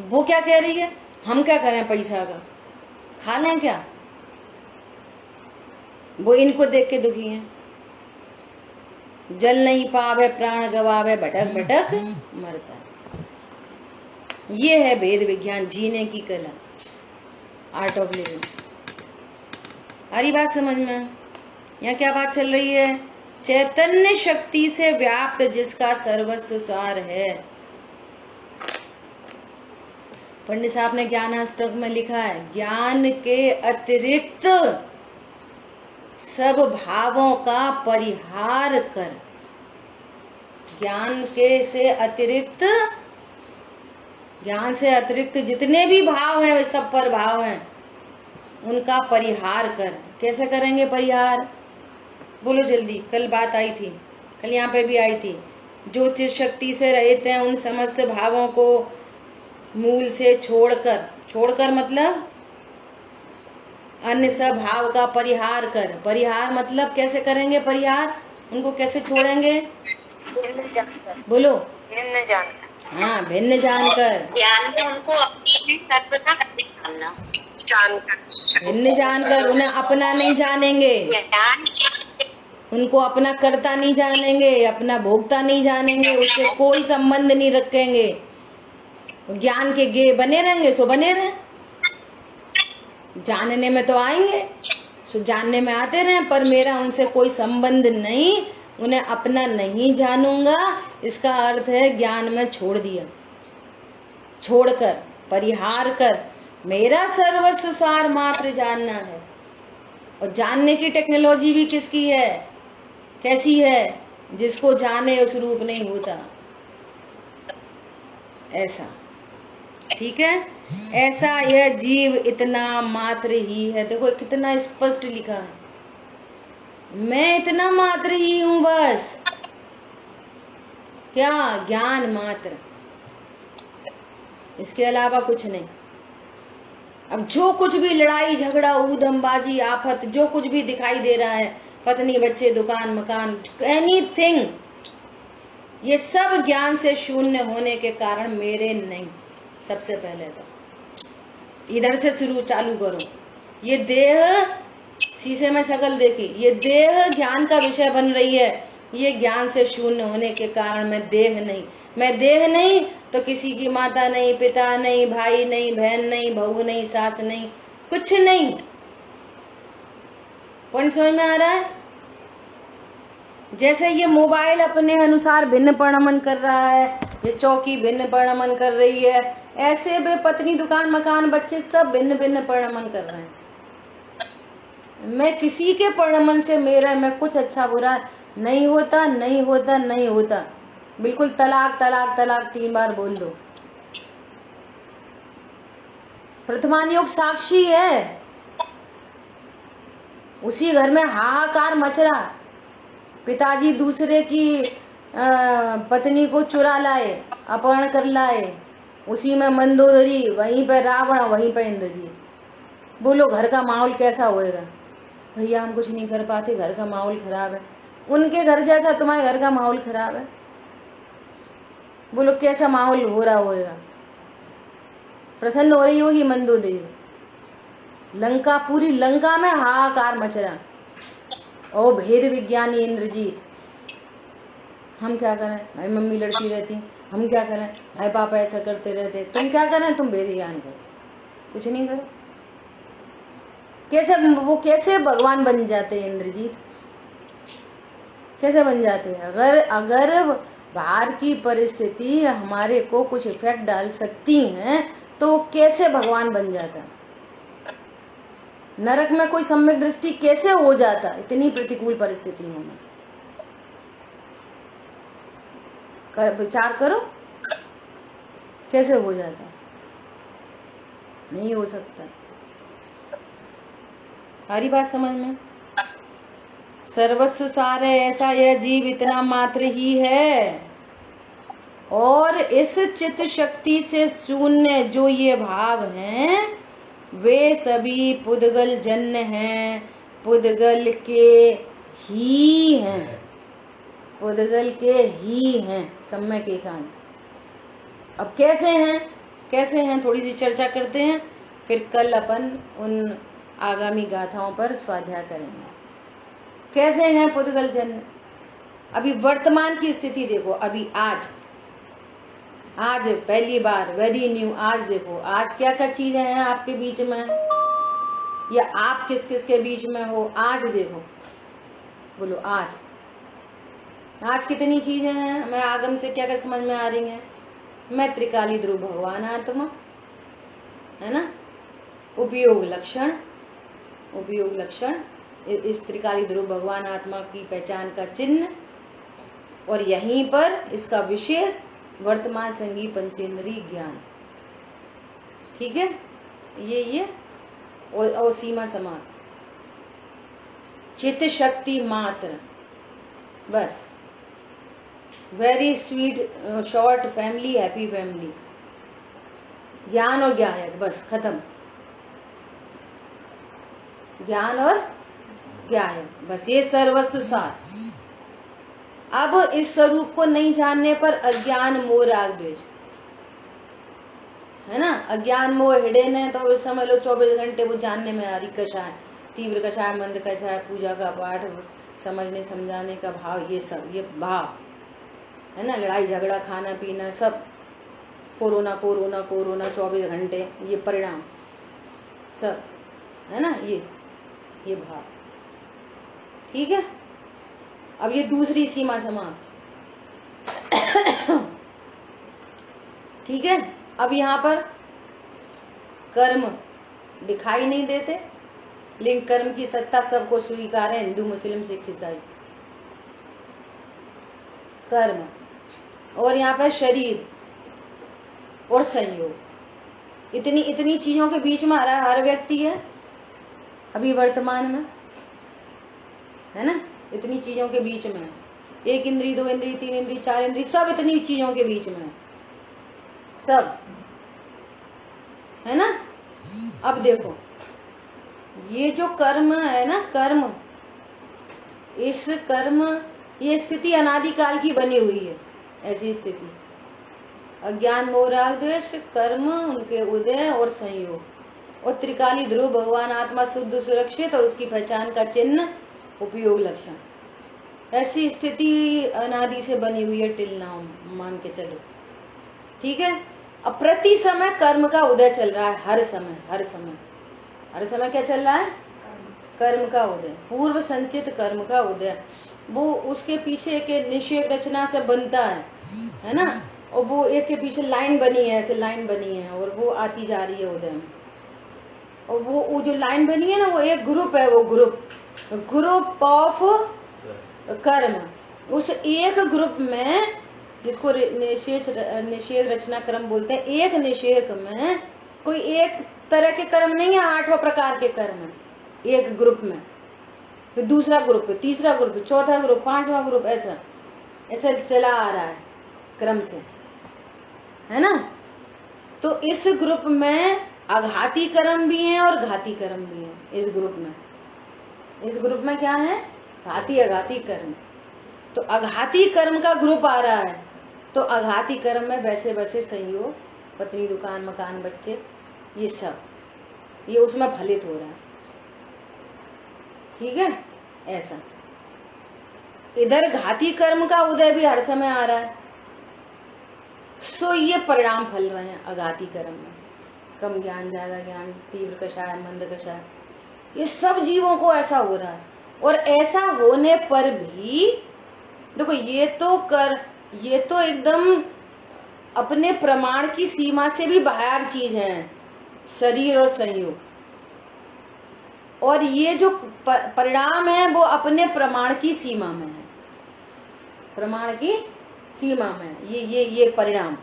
वो क्या कह रही है? हम क्या करें पैसा का, खा लें क्या? वो इनको देख के दुखी हैं। जल नहीं पावे प्राण गवावे, भटक भटक मरता। ये है भेद विज्ञान, जीने की कला, आर्ट ऑफ लिविंग। हरी बात समझ में? यहाँ क्या बात चल रही है? चैतन्य शक्ति से व्याप्त जिसका सर्वस्व सार है। पंडित साहब ने ज्ञानाष्टक में लिखा है, ज्ञान के अतिरिक्त सब भावों का परिहार कर। ज्ञान से अतिरिक्त जितने भी भाव हैं, वे सब पर भाव हैं, उनका परिहार कर। कैसे करेंगे परिहार? बोलो जल्दी। कल बात आई थी, कल यहाँ पे भी आई थी। जो चित शक्ति से रहित हैं, उन समस्त भावों को मूल से छोड़कर मतलब अन्य सब भाव का परिहार कर। परिहार मतलब कैसे करेंगे परिहार? उनको कैसे छोड़ेंगे? बोलो। भिन्न जानकर। हाँ, भिन्न जानकर। ज्ञान में उनको अपनी सर्वथा भिन्न जानकर उन्हें अपना नहीं जानेंगे, उनको अपना कर्ता नहीं जानेंगे, अपना भोक्ता नहीं जानेंगे, उससे कोई संबंध नहीं रखेंगे। ज्ञान के गे बने रहेंगे, सो बने रहे, जानने में तो आएंगे, सो जानने में आते रहे, पर मेरा उनसे कोई संबंध नहीं, उन्हें अपना नहीं जानूंगा। इसका अर्थ है ज्ञान में छोड़ दिया, छोड़कर, परिहार कर। मेरा सर्वस्व सार मात्र जानना है। और जानने की टेक्नोलॉजी भी किसकी है, कैसी है? जिसको जाने उस रूप नहीं होता, ऐसा। ठीक है? ऐसा यह जीव इतना मात्र ही है। देखो कितना स्पष्ट लिखा है, मैं इतना मात्र ही हूं, बस। क्या? ज्ञान मात्र, इसके अलावा कुछ नहीं। अब जो कुछ भी लड़ाई झगड़ा ऊधमबाजी आफत जो कुछ भी दिखाई दे रहा है, पत्नी बच्चे दुकान मकान एनीथिंग, ये सब ज्ञान से शून्य होने के कारण मेरे नहीं। सबसे पहले तो इधर से शुरू चालू करो। ये देह, शीशे में शक्ल देखी, ये देह ज्ञान का विषय बन रही है। ये ज्ञान से शून्य होने के कारण मैं देह नहीं। मैं देह नहीं तो किसी की माता नहीं, पिता नहीं, भाई नहीं, बहन नहीं, बहू नहीं, सास नहीं, कुछ नहीं। पॉइंट समझ में आ रहा है? जैसे ये मोबाइल अपने अनुसार भिन्न परिणमन कर रहा है, ये चौकी भिन्न परिणमन कर रही है, ऐसे वे पत्नी दुकान मकान बच्चे सब भिन्न भिन्न परिणमन कर रहे हैं। मैं किसी के परिणमन से मेरा मैं कुछ अच्छा बुरा नहीं होता, नहीं होता, नहीं होता। बिल्कुल तलाक तलाक तलाक 3 बार बोल दो। प्रथमान योग साक्षी है। उसी घर में हाहाकार मच रहा। पिताजी दूसरे की पत्नी को चुरा लाए, अपहरण कर लाए, उसी में मंदोदरी, वहीं पे रावण, वहीं पे इंद्रजीत। बोलो घर का माहौल कैसा होएगा? भैया हम कुछ नहीं कर पाते, घर का माहौल खराब है। उनके घर जैसा तुम्हारे घर का माहौल खराब है। बोलो कैसा माहौल हो रहा होएगा? प्रसन्न हो रही होगी मंदोदरी। लंका, पूरी लंका में हाहाकार मच रहा। ओ भेद विज्ञानी इंद्रजीत, हम क्या करें? भाई मम्मी लड़ती रहती, हम क्या करें? भाई पापा ऐसा करते रहते, तुम क्या करें? तुम भेद ज्ञान करो, कुछ नहीं करो। कैसे वो कैसे भगवान बन जाते हैं इंद्रजीत? कैसे बन जाते हैं? अगर बाहर की परिस्थिति हमारे को कुछ इफेक्ट डाल सकती हैं तो कैसे भगवान बन जाता है? नरक में कोई सम्यक दृष्टि कैसे हो जाता इतनी प्रतिकूल परिस्थितियों में? विचार करो, कैसे हो जाता? नहीं हो सकता। हमारी बात समझ में? सर्वस्व सार है ऐसा यह जीव इतना मात्र ही है, और इस चित्त शक्ति से शून्य जो ये भाव हैं वे सभी पुद्गल जन्य हैं, पुद्गल के ही हैं, पुद्गल के ही हैं। सम्यक एकांत। अब कैसे हैं? कैसे हैं थोड़ी सी चर्चा करते हैं, फिर कल अपन उन आगामी गाथाओं पर स्वाध्याय करेंगे। कैसे हैं पुद्गल जन्य? अभी वर्तमान की स्थिति देखो। अभी आज पहली बार, वेरी न्यू। आज देखो, आज क्या क्या चीजें हैं आपके बीच में, या आप किस किस के बीच में हो। आज देखो, बोलो आज कितनी चीजें हैं हमें आगम से क्या क्या समझ में आ रही हैं। मैं त्रिकाली ध्रुव भगवान आत्मा, है ना। उपयोग लक्षण इस त्रिकाली ध्रुव भगवान आत्मा की पहचान का चिन्ह, और यहीं पर इसका विशेष वर्तमान संगी पंचेंद्रीय ज्ञान। ठीक है, ये और सीमा समाप्त। चित्त शक्ति मात्र, बस। Very sweet short family, happy family. ज्ञान और ज्ञायक, बस खत्म। ज्ञान और ज्ञायक, बस ये सर्वस्व सार। अब इस स्वरूप को नहीं जानने पर अज्ञान मोह राग द्वेष, है ना। अज्ञान मोह हिडेन है तो समझ लो 24 घंटे वो जानने में आ रही। कषाय, तीव्र कषाय, मंद कषाय, पूजा का पाठ, समझने समझाने का भाव, ये सब ये भाव है ना। लड़ाई झगड़ा, खाना पीना, सब कोरोना 24 घंटे, ये परिणाम सब है ना। ये भाव, ठीक है। अब ये दूसरी सीमा समाप्त। ठीक है। अब यहाँ पर कर्म दिखाई नहीं देते, लेकिन कर्म की सत्ता सबको स्वीकार है, हिंदू मुस्लिम सिख ईसाई। कर्म, और यहाँ पर शरीर और संयोग, इतनी चीजों के बीच में हर व्यक्ति है अभी वर्तमान में, है ना। इतनी चीजों के बीच में, 1 इंद्री, 2 इंद्री, 3 इंद्री, 4 इंद्री, सब इतनी चीजों के बीच में, सब है ना। अब देखो, ये जो कर्म है ना, कर्म इस कर्म, ये स्थिति अनादिकाल की बनी हुई है, ऐसी स्थिति। अज्ञान मोह राग द्वेष कर्म, उनके उदय और संयोग, और त्रिकाली ध्रुव भगवान आत्मा शुद्ध सुरक्षित और उसकी पहचान का चिन्ह उपयोग लक्षण, ऐसी स्थिति अनादि से बनी हुई है टिल नाउ, मान के चलो। ठीक है। अब प्रति समय कर्म का उदय चल रहा है, हर समय हर समय हर समय क्या चल रहा है? कर्म का उदय, पूर्व संचित कर्म का उदय। वो उसके पीछे एक निषेध रचना से बनता है ना, और वो एक के पीछे लाइन बनी है, ऐसे लाइन बनी है, और वो आती जा रही है उदय में। और वो जो लाइन बनी है ना, वो एक ग्रुप है, वो ग्रुप ऑफ कर्म। उस एक ग्रुप में, जिसको निषेध रचना क्रम बोलते हैं, एक निषेध में कोई एक तरह के कर्म नहीं है, 8 प्रकार के कर्म है एक ग्रुप में। फिर दूसरा ग्रुप, तीसरा ग्रुप, चौथा ग्रुप, 5वां ग्रुप, ऐसा चला आ रहा है क्रम से, है ना। तो इस ग्रुप में आघाती कर्म भी है और घाती कर्म भी है। इस ग्रुप में क्या है? घाती आघाती कर्म। तो आघाती कर्म का ग्रुप आ रहा है, तो आघाती कर्म में वैसे वैसे संयोग, पत्नी, दुकान, मकान, बच्चे, ये सब, ये उसमें फलित हो रहा है। ठीक है, ऐसा। इधर घाती कर्म का उदय भी हर समय आ रहा है, सो ये परिणाम फल रहे हैं अघाती कर्म में। कम ज्ञान, ज्यादा ज्ञान, तीव्र कषाय, मंद कषाय, ये सब जीवों को ऐसा हो रहा है। और ऐसा होने पर भी देखो, ये तो एकदम अपने प्रमाण की सीमा से भी बाहर चीज है, शरीर और संयोग। और ये जो परिणाम है वो अपने प्रमाण की सीमा में है, प्रमाण की सीमा में ये परिणाम।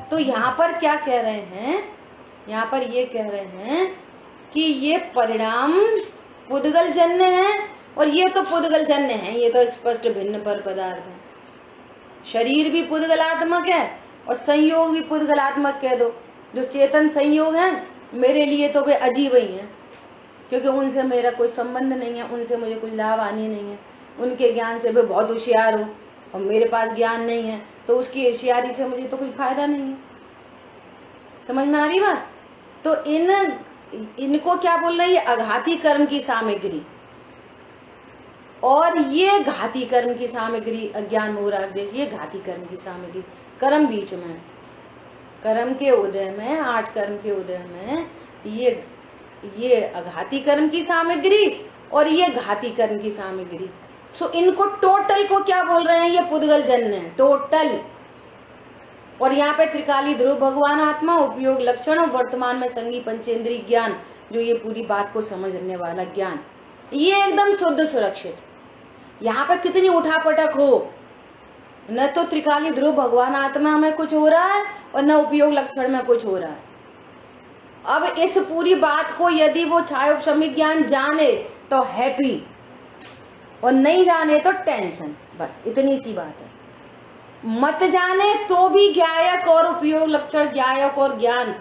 तो यहाँ पर क्या कह रहे हैं? यहाँ पर ये कह रहे हैं कि ये परिणाम पुद्गल जन्य है, और ये तो पुद्गल जन्य है, ये तो स्पष्ट भिन्न पर पदार्थ है। शरीर भी पुद्गलात्मक है और संयोग भी पुद्गलात्मक कह दो। जो चेतन संयोग है मेरे लिए तो वे अजीब ही हैं, क्योंकि उनसे मेरा कोई संबंध नहीं है, उनसे मुझे कोई लाभ हानि नहीं है। उनके ज्ञान से वे बहुत होशियार हो और मेरे पास ज्ञान नहीं है, तो उसकी होशियारी से मुझे तो कोई फायदा नहीं है। समझ में आ रही बात? तो इनको क्या बोल रही है? अघाती कर्म की सामग्री। और ये घाती कर्म की सामग्री, अज्ञान मोह राग द्वेष, ये घाती कर्म की सामग्री। कर्म बीच में, कर्म के उदय में, 8 कर्म के उदय में ये अघाती कर्म की सामग्री और ये घाती कर्म की सामग्री। सो इनको टोटल को क्या बोल रहे हैं? ये पुद्गल जन्य है, टोटल। और यहाँ पे त्रिकाली ध्रुव भगवान आत्मा, उपयोग लक्षण और वर्तमान में संगी पंचेंद्रिय ज्ञान, जो ये पूरी बात को समझने वाला ज्ञान, ये एकदम शुद्ध सुरक्षित। यहाँ पे कितनी उठापटक हो, न तो त्रिकाली ध्रुव भगवान आत्मा में कुछ हो रहा है और न उपयोग लक्षण में कुछ हो रहा है। अब इस पूरी बात को यदि वो छायोपशमिक ज्ञान जाने तो हैप्पी, और नहीं जाने तो टेंशन। बस इतनी सी बात है। मत जाने तो भी ज्ञायक और उपयोग लक्षण, ज्ञायक और ज्ञान,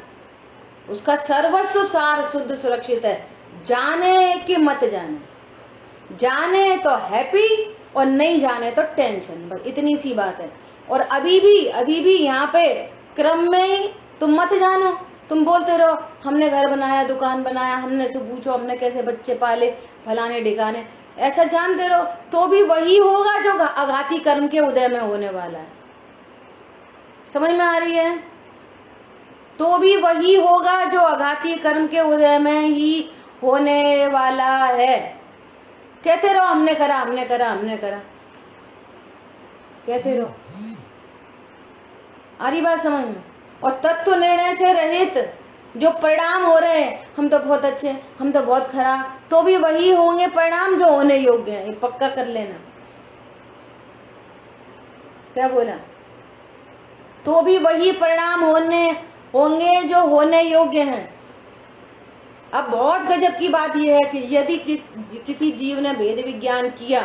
उसका सर्वस्व सार शुद्ध सुरक्षित है। जाने कि मत जाने, जाने तो हैप्पी और नहीं जाने तो टेंशन। बस इतनी सी बात है। और अभी भी यहाँ पे क्रम में ही तुम मत जानो, तुम बोलते रहो हमने घर बनाया, दुकान बनाया, हमने से पूछो हमने कैसे बच्चे पाले, फलाने ढिकाने, ऐसा जानते रहो, तो भी वही होगा जो अघाती कर्म के उदय में होने वाला है। समझ में आ रही है? तो भी वही होगा जो अघाती कर्म के उदय में ही होने वाला है। कहते रहो हमने करा, हमने करा, हमने करा, कहते रहो। आ रही बात समझ में? और तत्व निर्णय से रहित जो परिणाम हो रहे हैं, हम तो बहुत अच्छे, हम तो बहुत खराब, तो भी वही होंगे परिणाम जो होने योग्य हैं। ये पक्का कर लेना। क्या बोला? तो भी वही परिणाम होंगे जो होने योग्य हैं। अब बहुत गजब की बात यह है कि यदि किसी जीव ने भेद विज्ञान किया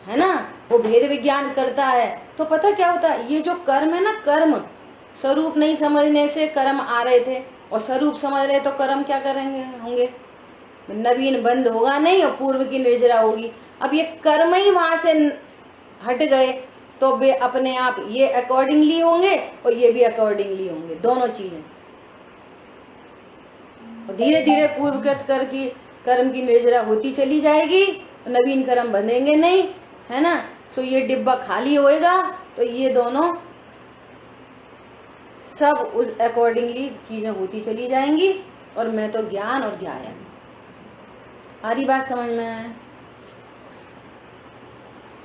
है ना, वो भेद विज्ञान करता है, तो पता क्या होता है? ये जो कर्म है ना, कर्म स्वरूप नहीं समझने से कर्म आ रहे थे, और स्वरूप समझ रहे तो कर्म क्या करेंगे होंगे? नवीन बंद होगा नहीं और पूर्व की निर्जरा होगी। अब ये कर्म ही वहां से हट गए तो वे अपने आप ये अकॉर्डिंगली होंगे और ये भी अकॉर्डिंगली होंगे, दोनों चीजें। और धीरे धीरे पूर्वकृत कर्म की निर्जरा होती चली जाएगी, नवीन कर्म बंधेंगे नहीं, है ना। सो ये डिब्बा खाली होएगा तो ये दोनों सब उस अकॉर्डिंगली चीजें होती चली जाएंगी और मैं तो ज्ञान और ज्ञान। सारी बात समझ में आए।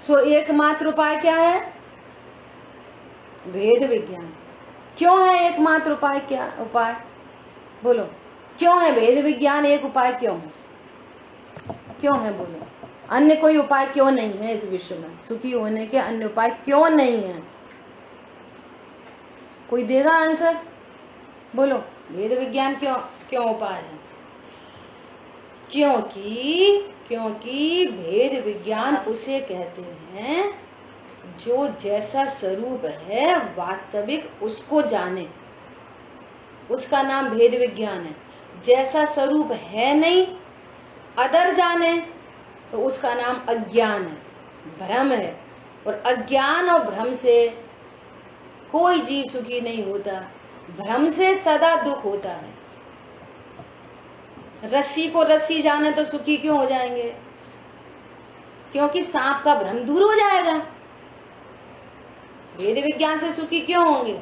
सो एकमात्र उपाय क्या है? भेद विज्ञान। क्यों है एकमात्र उपाय? क्या उपाय बोलो, क्यों है भेद विज्ञान एक उपाय? क्यों है? क्यों है बोलो? अन्य कोई उपाय क्यों नहीं है इस विश्व में? सुखी होने के अन्य उपाय क्यों नहीं है? कोई देगा आंसर? बोलो, भेद विज्ञान क्यों क्यों उपाय है? क्योंकि भेद विज्ञान उसे कहते हैं जो जैसा स्वरूप है वास्तविक उसको जाने, उसका नाम भेद विज्ञान है। जैसा स्वरूप है नहीं, अदर जाने, तो उसका नाम अज्ञान है, भ्रम है। और अज्ञान और भ्रम से कोई जीव सुखी नहीं होता, भ्रम से सदा दुख होता है। रस्सी को रस्सी जाने तो सुखी क्यों हो जाएंगे? क्योंकि सांप का भ्रम दूर हो जाएगा। भेद विज्ञान से सुखी क्यों होंगे?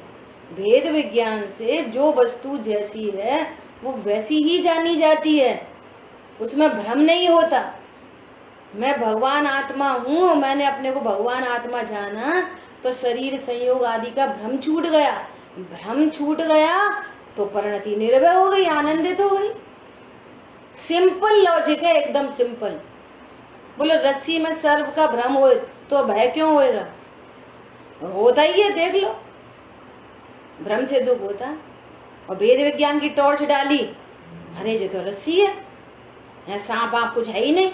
भेद विज्ञान से जो वस्तु जैसी है वो वैसी ही जानी जाती है, उसमें भ्रम नहीं होता। मैं भगवान आत्मा हूँ, मैंने अपने को भगवान आत्मा जाना तो शरीर संयोग आदि का भ्रम छूट गया। भ्रम छूट गया तो परिणति निर्भय हो गई, आनंदित हो गई। सिंपल लॉजिक है, एकदम सिंपल। बोलो, रस्सी में सर्प का भ्रम हो तो भय क्यों होएगा? होता ही है, देख लो, भ्रम से दुख होता है। और भेद विज्ञान की टॉर्च डाली, अरे ये तो रस्सी है, यहाँ सांप आप कुछ है ही नहीं,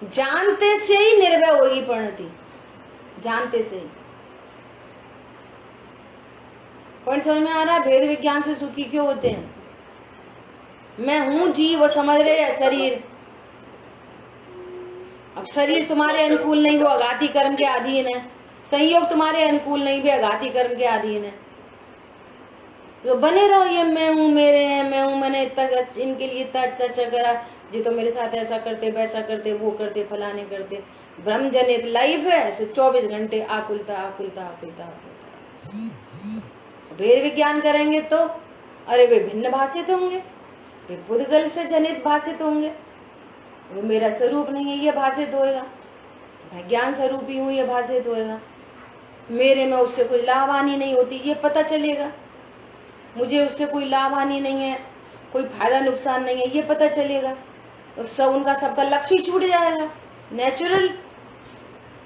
जानते से ही निर्भय होगी परिणति, जानते से ही। पॉइंट समझ में आ रहा है? भेद विज्ञान से सुखी क्यों होते हैं? मैं हूं जीव, वो समझ रहे हैं शरीर। अब शरीर तुम्हारे अनुकूल नहीं, वो आघाती कर्म के अधीन है। संयोग तुम्हारे अनुकूल नहीं, भी आघाती कर्म के अधीन है। जो बने रहो ये मैं हूं, मेरे हैं, मैं हूं, मैंने इतना इनके लिए इतना अच्छा करा, जी तो मेरे साथ ऐसा करते, वैसा करते, वो करते, फलाने करते। भ्रम जनित लाइफ है, तो 24 घंटे आकुलता आकुलता आकुलता आकुलता। भेद विज्ञान करेंगे तो अरे वे भिन्न भाषित होंगे, वे पुद्गल से जनित भाषित होंगे। वो मेरा स्वरूप नहीं है, ये भाषित होएगा। मैं ज्ञान स्वरूप ही हूँ, ये भाषित होएगा। मेरे में उससे कोई लाभ हानि नहीं होती, ये पता चलेगा। मुझे उससे कोई लाभ हानि नहीं है, कोई फायदा नुकसान नहीं है, ये पता चलेगा। तो सब उनका सबका लक्ष्य ही छूट जाएगा।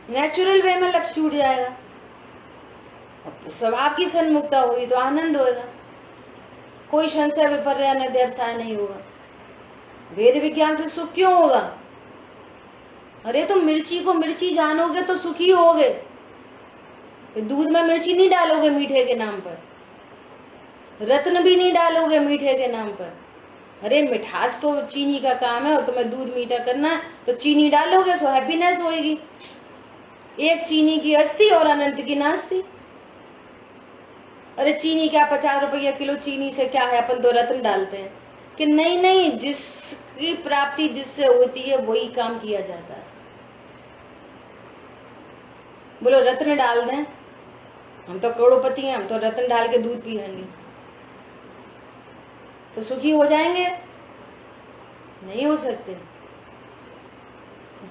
नेचुरल वे में लक्ष्य छूट जाएगा। स्वभाव की सन्मुखता होगी तो आनंद होएगा, कोई संशय विपर्य व्यवसाय नहीं होगा। वेद विज्ञान से सुख क्यों होगा? अरे तुम मिर्ची को मिर्ची जानोगे तो सुखी होगे। दूध में मिर्ची नहीं डालोगे मीठे के नाम पर, रत्न भी नहीं डालोगे मीठे के नाम पर। अरे मिठास तो चीनी का काम है और तुम्हें दूध मीठा करना है तो चीनी डालोगे तो हैप्पीनेस होएगी। एक चीनी की अस्थि और अनंत की नास्ति। अरे चीनी क्या 50 रुपया किलो, चीनी से क्या है, अपन तो रत्न डालते हैं कि नहीं, जिसकी प्राप्ति जिससे होती है वही काम किया जाता है। बोलो रत्न डाल दें, हम तो करोड़पति हैं, हम तो रत्न डाल के दूध पिएंगे तो सुखी हो जाएंगे? नहीं हो सकते।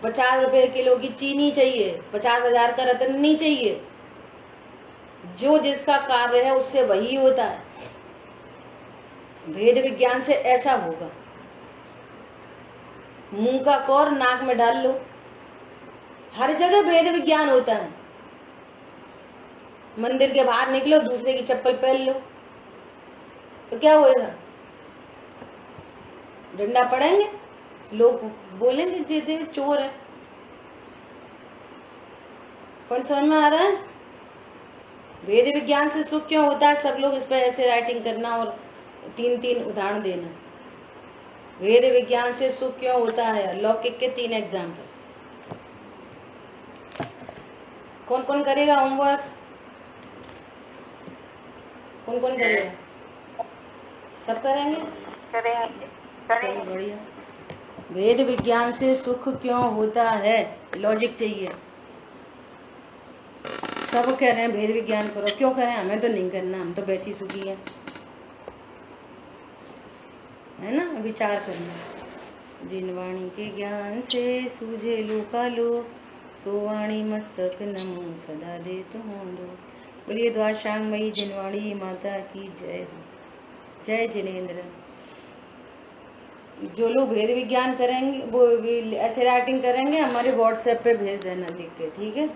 50 रुपए किलो की चीनी चाहिए, 50,000 का रत्न नहीं चाहिए। जो जिसका कार्य है उससे वही होता है। भेद विज्ञान से ऐसा होगा। मुंह का कौर नाक में डाल लो, हर जगह भेद विज्ञान होता है। मंदिर के बाहर निकलो, दूसरे की चप्पल पहन लो तो क्या होएगा? डंडा पड़ेंगे, लोग बोलेंगे जे चोर है। कौन समझ में आ रहा है? वेद विज्ञान से सुख क्यों होता है? सब लोग इस पर ऐसे राइटिंग करना और 3-3 उदाहरण देना। वेद विज्ञान से सुख क्यों होता है? लौकिक के 3 एग्जाम्पल। कौन कौन करेगा होमवर्क? कौन कौन करेगा? सब करेंगे? चलो बढ़िया। वेद विज्ञान से सुख क्यों होता है? लॉजिक चाहिए। सब कह रहे हैं वेद विज्ञान करो, क्यों करें? हमें तो नहीं करना, हम तो वैसे ही सुखी है ना? विचार करना। जिनवाणी के ज्ञान से सूझे लोकालोक, सोवाणी मस्तक नमो सदा दे तुम दो। बोलिए द्वाशांगमयी जिनवाणी माता की जय हो। जय जिनेन्द्र। जो लोग भेद विज्ञान करेंगे वो ऐसे राइटिंग करेंगे, हमारे व्हाट्सएप पे भेज देना लिख के, ठीक है?